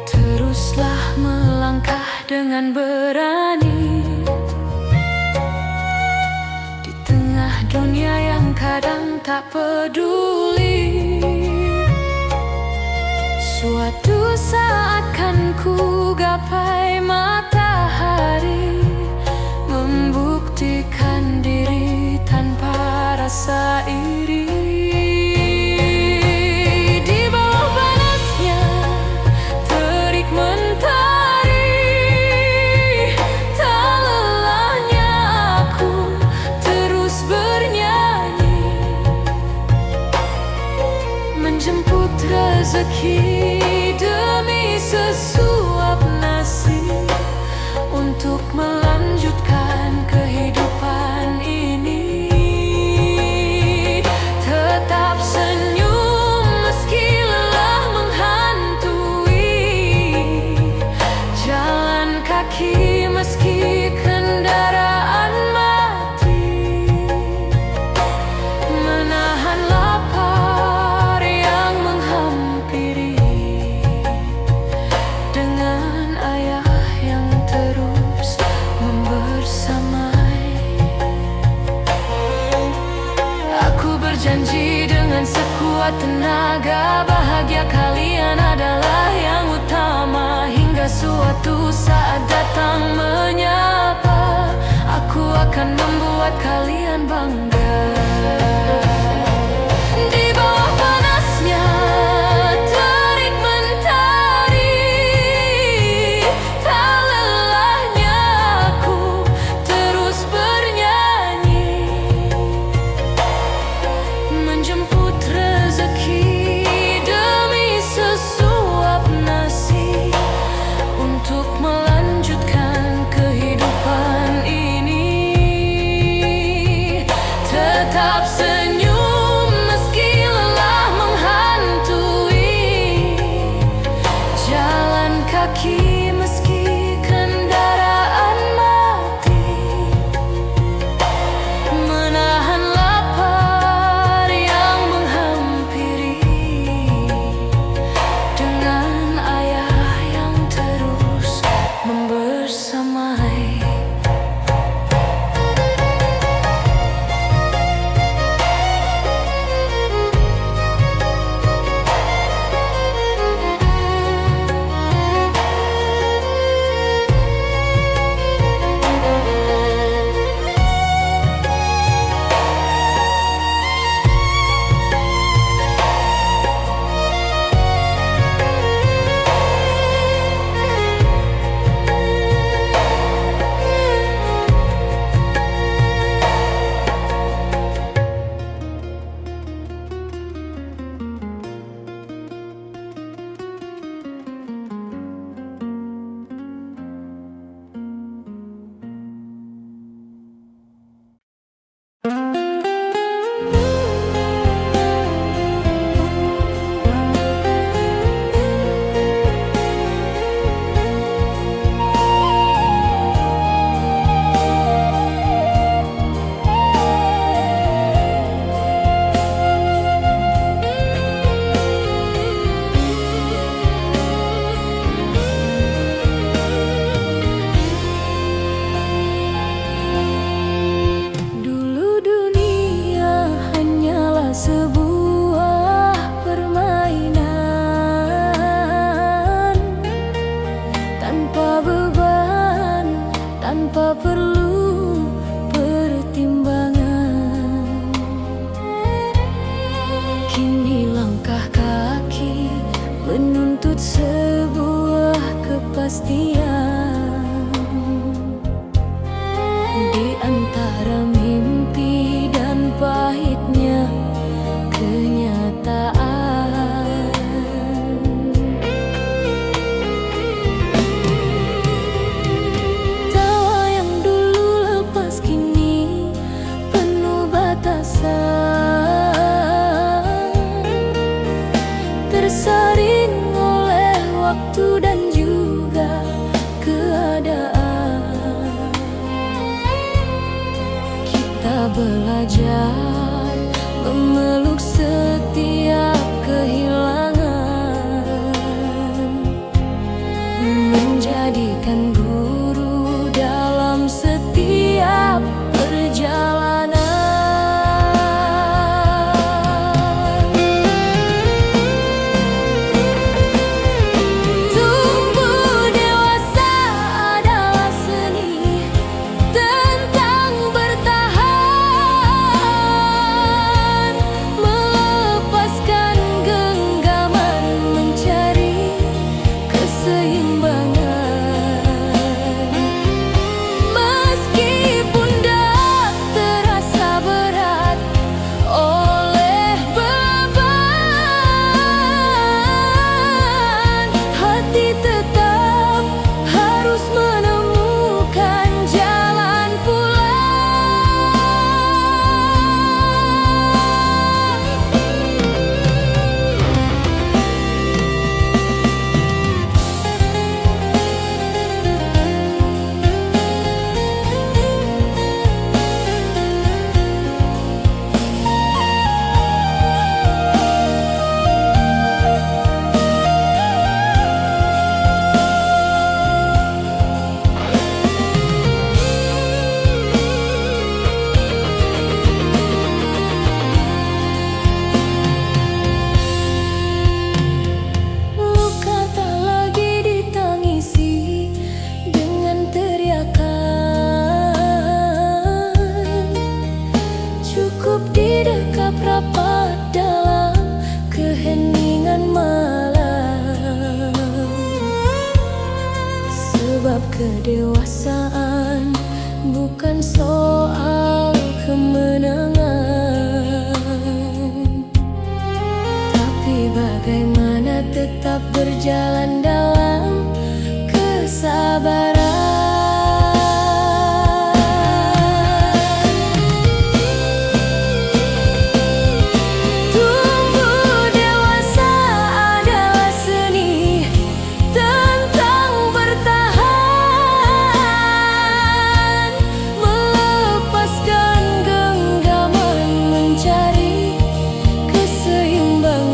Teruslah melangkah dengan berani di tengah dunia yang kadang tak peduli. Suatu saat kan ku gapai matahari, membuktikan diri tanpa rasa iri. Di bawah panasnya terik mentari, tak lelahnya aku terus bernyanyi, menjemput rezeki demi sesuap nasi, untuk melanjutkan kehidupan ini. Tetap senyum meski lelah menghantui, jalan kaki meski kendaraan mati, menahan lapar yang menghampiri, dengan ayah yang terus membersamai. Aku berjanji dengan sekuat tenaga, bahagia kalian adalah yang utama. Hingga suatu saat datang menyapa, aku akan membuat kalian bangga. Di bawah panasnya terik mentari, tak lelahnya aku terus bernyanyi, menjemput rezeki demi sesuap nasi, untuk melanjutkan kehidupan ini. Tetap senyum meski lelah menghantui, jalan kaki meski kendaraan mati, menahan lapar yang menghampiri, dengan ayah yang terus membersamai. sebuah kepastian di antara mimpi dan pahitnya kenyataan. Tawa yang dulu lepas kini penuh batasan, tersaring oleh waktu dan juga keadaan. Kita belajar memeluk setiap kehilangan, menjadikan guru dalam setiap perjalanan. Tumbuh dewasa adalah seni tentang bertahan, melepaskan genggaman, mencari keseimbangan. Meskipun dak terasa berat oleh beban, hati tetap harus menemukan jalan luka tak lagi ditangisi dengan teriakan, cukup didekap rapat dalam keheningan malam. Sebab kedewasaan bukan soal kemenangan, tapi bagaimana tetap berjalan dalam kesabaran. Tumbuh dewasa adalah seni tentang bertahan, melepaskan genggaman, mencari keseimbangan.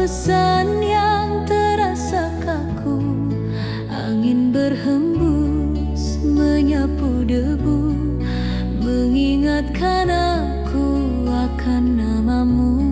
pesan yang terasa kaku. Angin berhembus menyapu debu, mengingatkan aku akan namamu.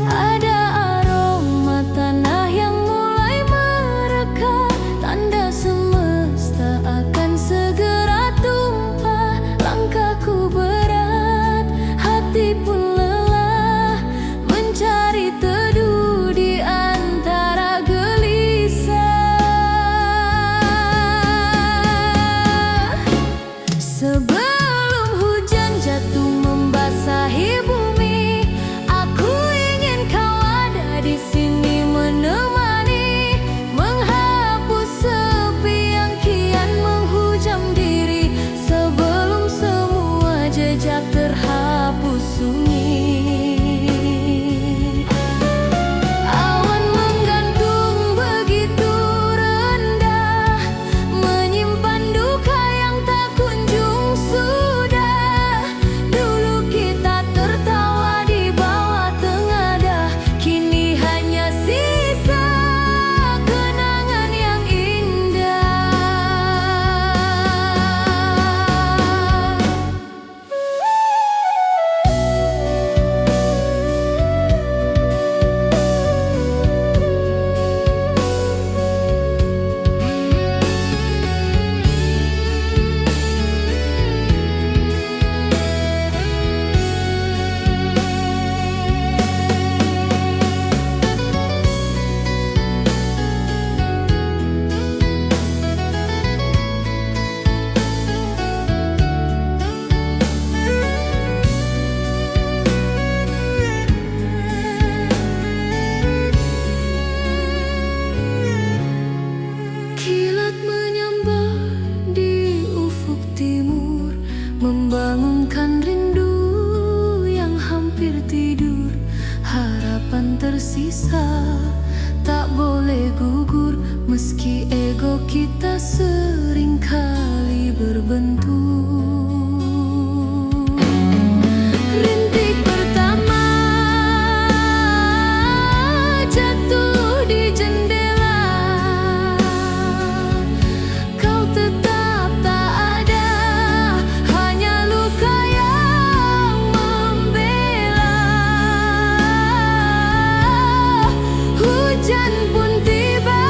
Ada aroma tanah yang mulai mereka, tanda semesta akan segera tumpah. Langkahku berat, hati pun lelah, mencari teduh di antara gelisah. Sebelum hujan jatuh membasahi bumi, aku ingin kau ada di sini menemani, menghapus sepi yang kian menghujam diri, sebelum semua jejak terhapus sunyi. Awan menggantung begitu rendah, menyimpan duka yang tak kunjung sudah. Dulu kita tertawa di bawah tengadah, kini hanya sisa kenangan yang indah. Kilat menyambar di ufuk timur, membangunkan rindu yang hampir tidur. Harapan tersisa, tak boleh gugur, meski ego kita seringkali berbentur. Rintik pertama jatuh di jendela, kau tetap tak ada, hanya luka yang membela. Hujan pun tiba,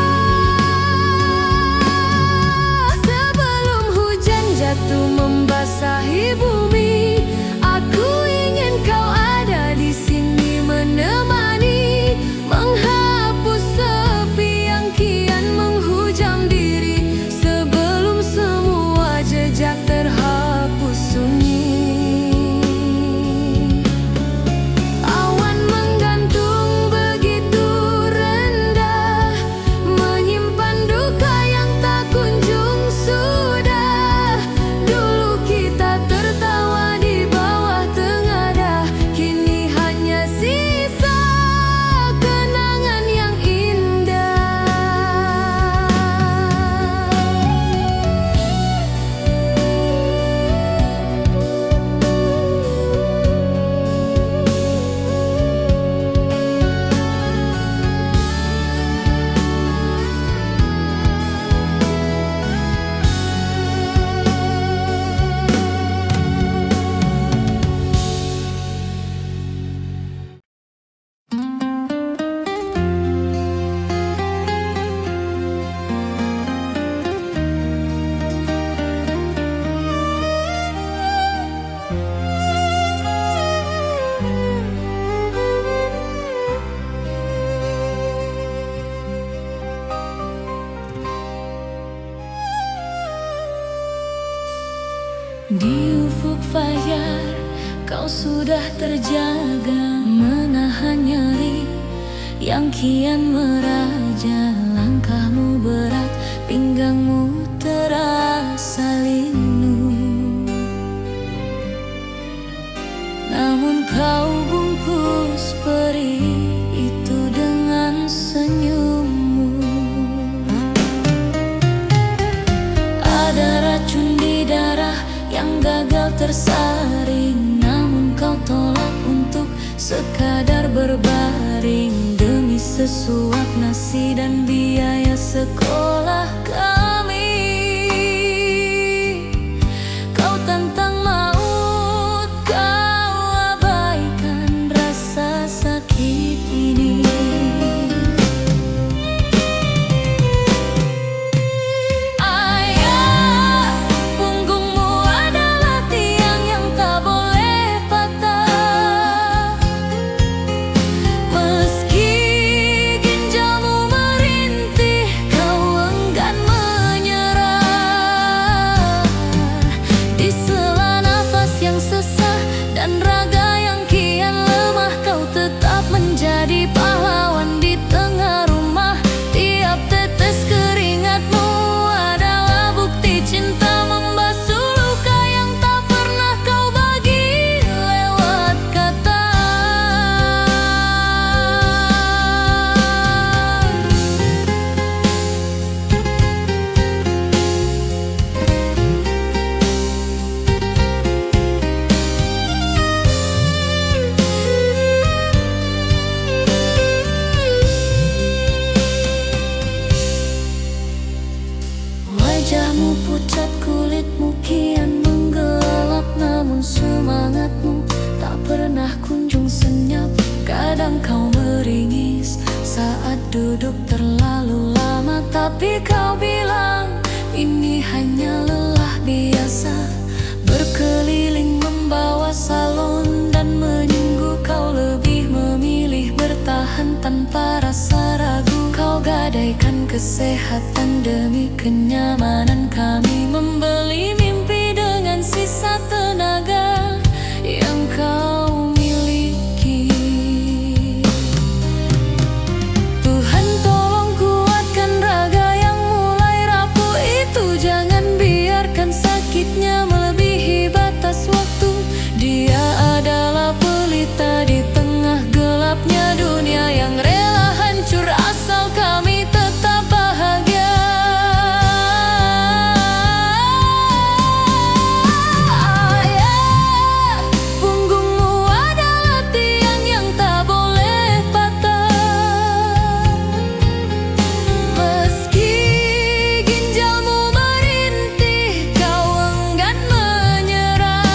sebelum hujan jatuh membasahi bumi, aku ingin kau ada di sini menemani, menghapus sepi yang kian menghujam diri, sebelum semua jejak terhapus sunyi. Awan menggantung begitu rendah, menyimpan duka yang tak kunjung sudah. Dulu kita tertawa di bawah tengadah, kini hanya sisa kenangan yang indah. Di ufuk fajar, kau sudah terjaga, menahan nyeri yang kian meraja. Langkahmu berat, pinggangmu terasa linu, namun kau bungkus peri itu dengan senyummu. Ada racun di darah yang gagal tersaring, namun kau tolak untuk sekadar berbaring demi sesuap nasi dan biaya sekolah kami. Kau tantang maut, kau abaikan rasa sakit ini. Ayah, punggungmu adalah tiang yang tak boleh patah. Meski ginjalmu merintih, kau enggan menyerah. Di sela nafas yang sesak dan raga yang kian lemah, kau tetap menjadi pahlawan di tengah rumah. Tiap tetes keringatmu adalah bukti cinta membasuh luka yang tak pernah kau bagi lewat kata. Wajahmu pucat, kulitmu kian menggelap, namun semangatmu tak pernah kunjung senyap. Kadang kau meringis saat duduk terlalu lama, tapi kau bilang ini hanya lelah biasa. Berkeliling membawa salon dan menyungguh, kau lebih memilih bertahan tanpa rasa ragu. Kau gadaikan kesehatan demi kenyamanan kami, membeli mimpi dengan sisa tenaga yang kau miliki. Tuhan tolong kuatkan raga yang mulai rapuh itu, jangan biarkan sakitnya melebihi batas waktu. Dia adalah pelita di tengah gelapnya dunia yang rela hancur asal kami tetap bahagia. Ayah, punggungmu adalah tiang yang tak boleh patah. Meski ginjalmu merintih, kau enggan menyerah.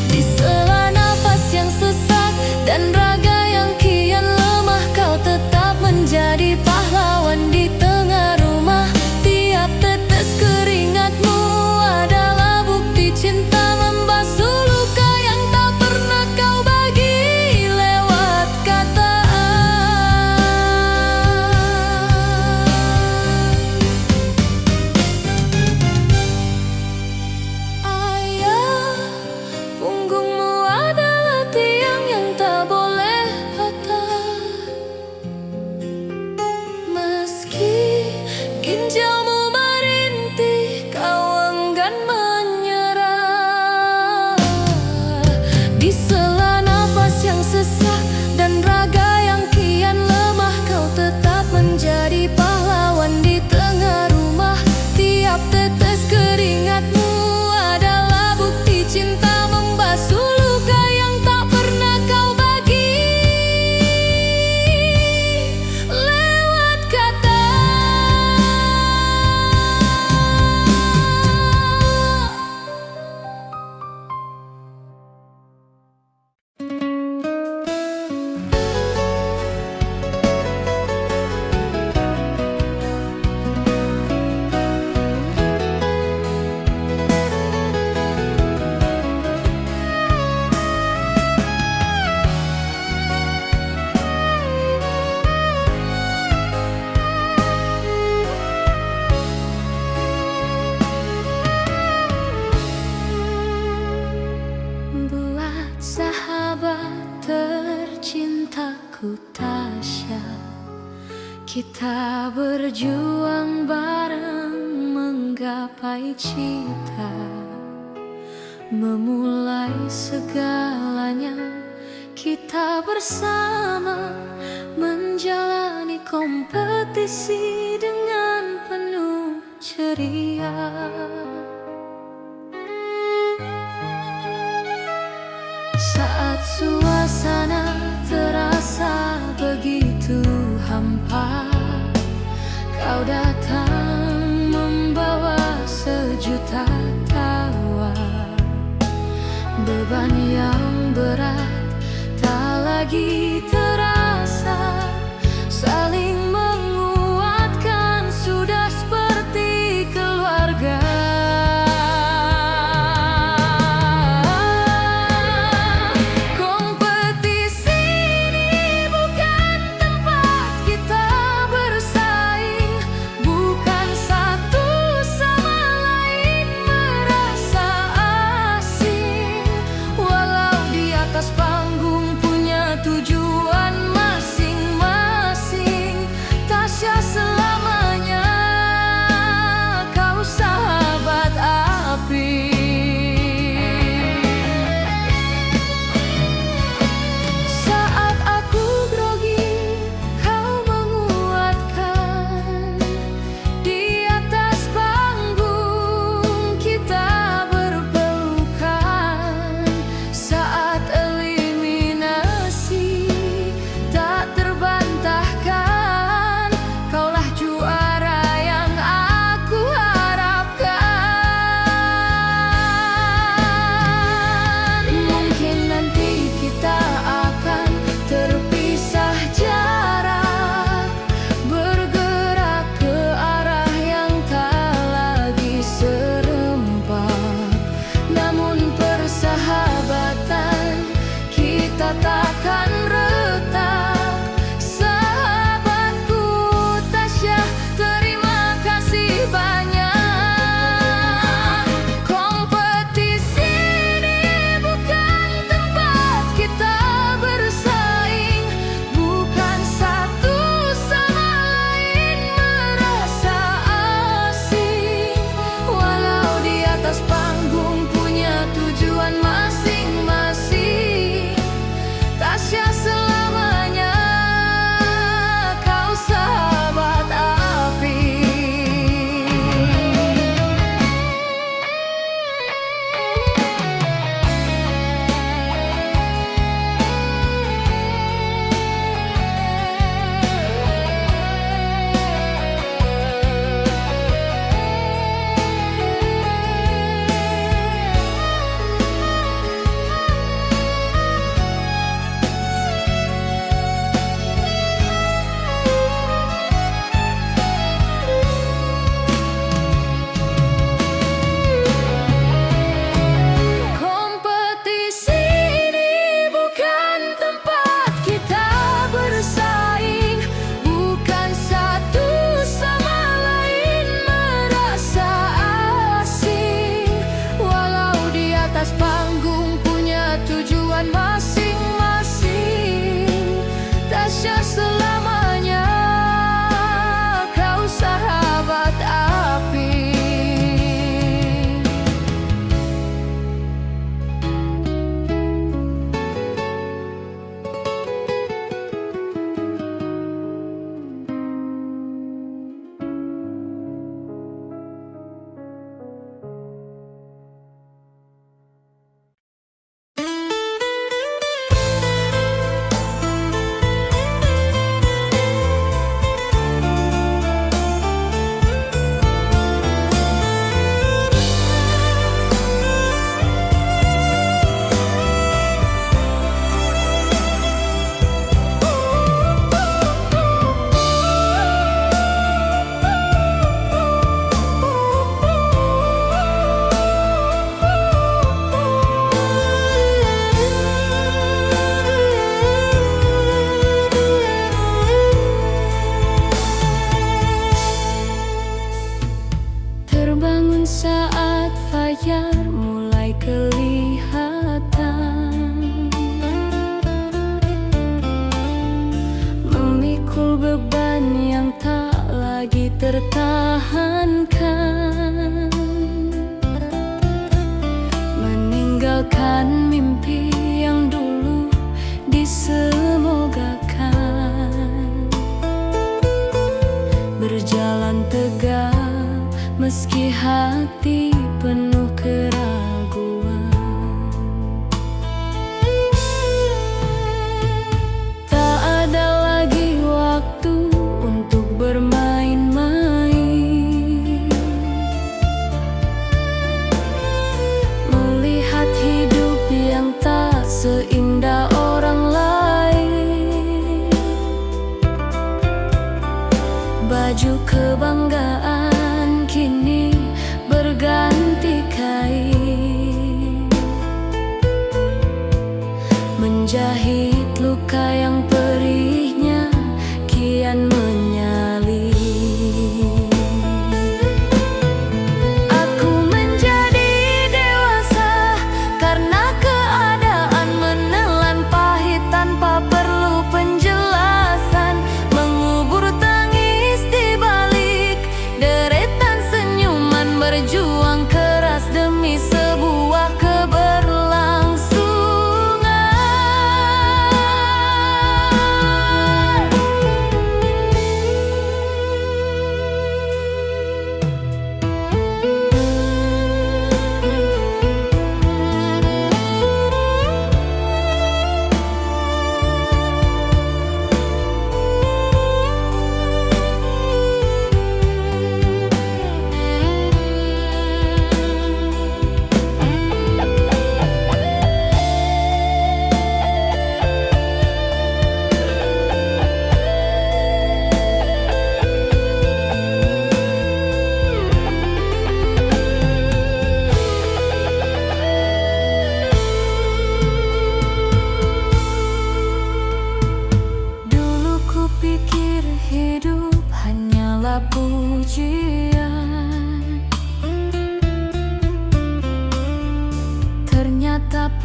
Di sela nafas yang sesak dan raga yang kian lemah, kau tetap menjadi pahlawan di tengah rumah. Tiap tetes keringatmu adalah bukti cinta membasuh luka yang tak pernah kau bagi lewat kata. Ayah, punggungmu adalah tiang yang tak boleh patah. Meski ginjalmu merintih, kau enggan menyerah. Di sela nafas yang sesak dan raga yang kian lemah, kau tetap menjadi pahlawan di tengah rumah. Tiap tetes keringatmu adalah bukti cinta membasuh luka yang tak pernah kau bagi lewat kata. Buat sahabat tercintaku Tasya, kita berjuang bareng menggapai cita, memulai segalanya kita bersama, menjalani kompetisi dengan penuh ceria. Saat beban yang berat tak lagi terasa, saling menguatkan sudah seperti keluarga. Kompetisi ini bukan tempat kita bersaing, bukan satu sama lain merasa asing. Walau di atas panggung punya tujuan masing-masing, Tasya selamanya kau sahabat api. Saat aku grogi, kau menguatkan. Di atas panggung kita berpelukan. Saat eliminasi tak terbantahkan, kaulah juara yang aku harapkan. Mungkin nanti kita akan terpisah jarak, bergerak ke arah yang tak lagi serempak. Namun persahabatan kita takkan retak. Sahabatku Tasya, terima kasih banyak. Kompetisi ini bukan tempat kita bersaing, bukan satu sama lain merasa asing. Walau di atas panggung punya tujuan masing-masing, Tasya selamanya kau sahabat api. Kompetisi ini bukan tempat kita bersaing, bukan satu sama lain merasa asing. Walau di atas panggung punya tujuan masing-masing, Tasya selamanya kau sahabat api. Terbangun saat fajar mulai kelihatan, memikul beban yang tak lagi tertahankan, meninggalkan mimpi yang dulu disemogakan, berjalan tegak meski hati penuh keraguan. Tak ada lagi waktu untuk bermain-main, melihat hidup yang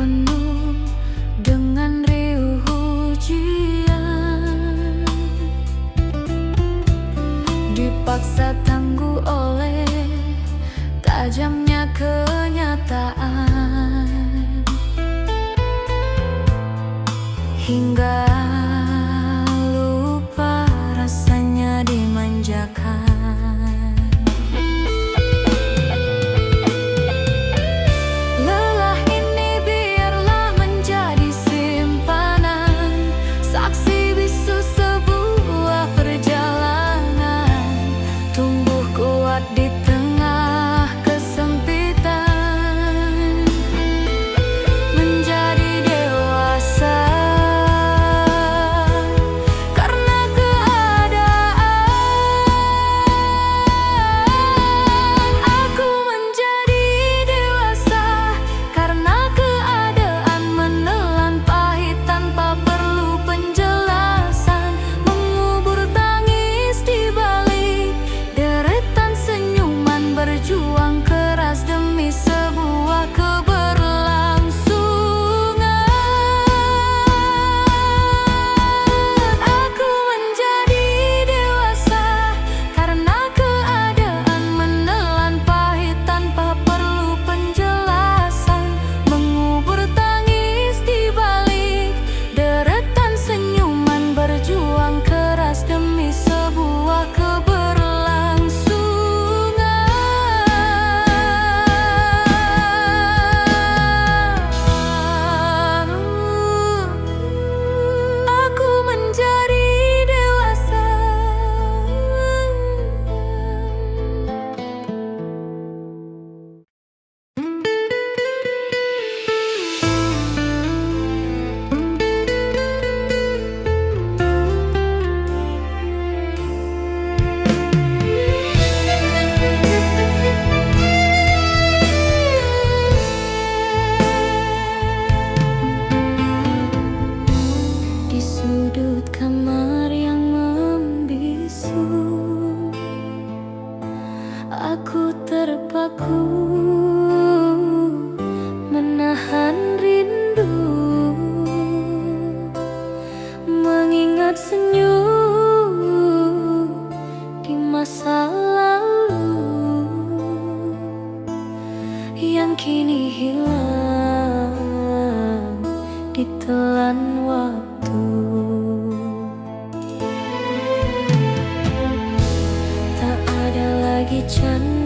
penuh dengan riuh hujan, dipaksa tangguh oleh tajamnya kenyataan, hingga lupa rasanya dimanjakan. Lelah ini biarlah menjadi simpanan, saksi bisu sebuah perjalanan, tumbuh kuat di tengah kesempitan, menjadi dewasa karena keadaan. Aku menjadi dewasa karena keadaan, menelan pahit tanpa perlu penjelasan, mengubur tangis di balik deretan senyuman, berjuang keras demi sebuah keberlangsungan. Aku menjadi dewasa karena keadaan, menelan pahit tanpa perlu penjelasan, mengubur tangis di balik deretan senyuman, berjuang keras demi sebuah keberlangsungan. Aku menjadi dewasa. Di sudut kamar yang membisu, aku terpaku menahan rindu, mengingat senyum di masa lalu yang kini hilang ditelan waktu. Tak ada lagi canda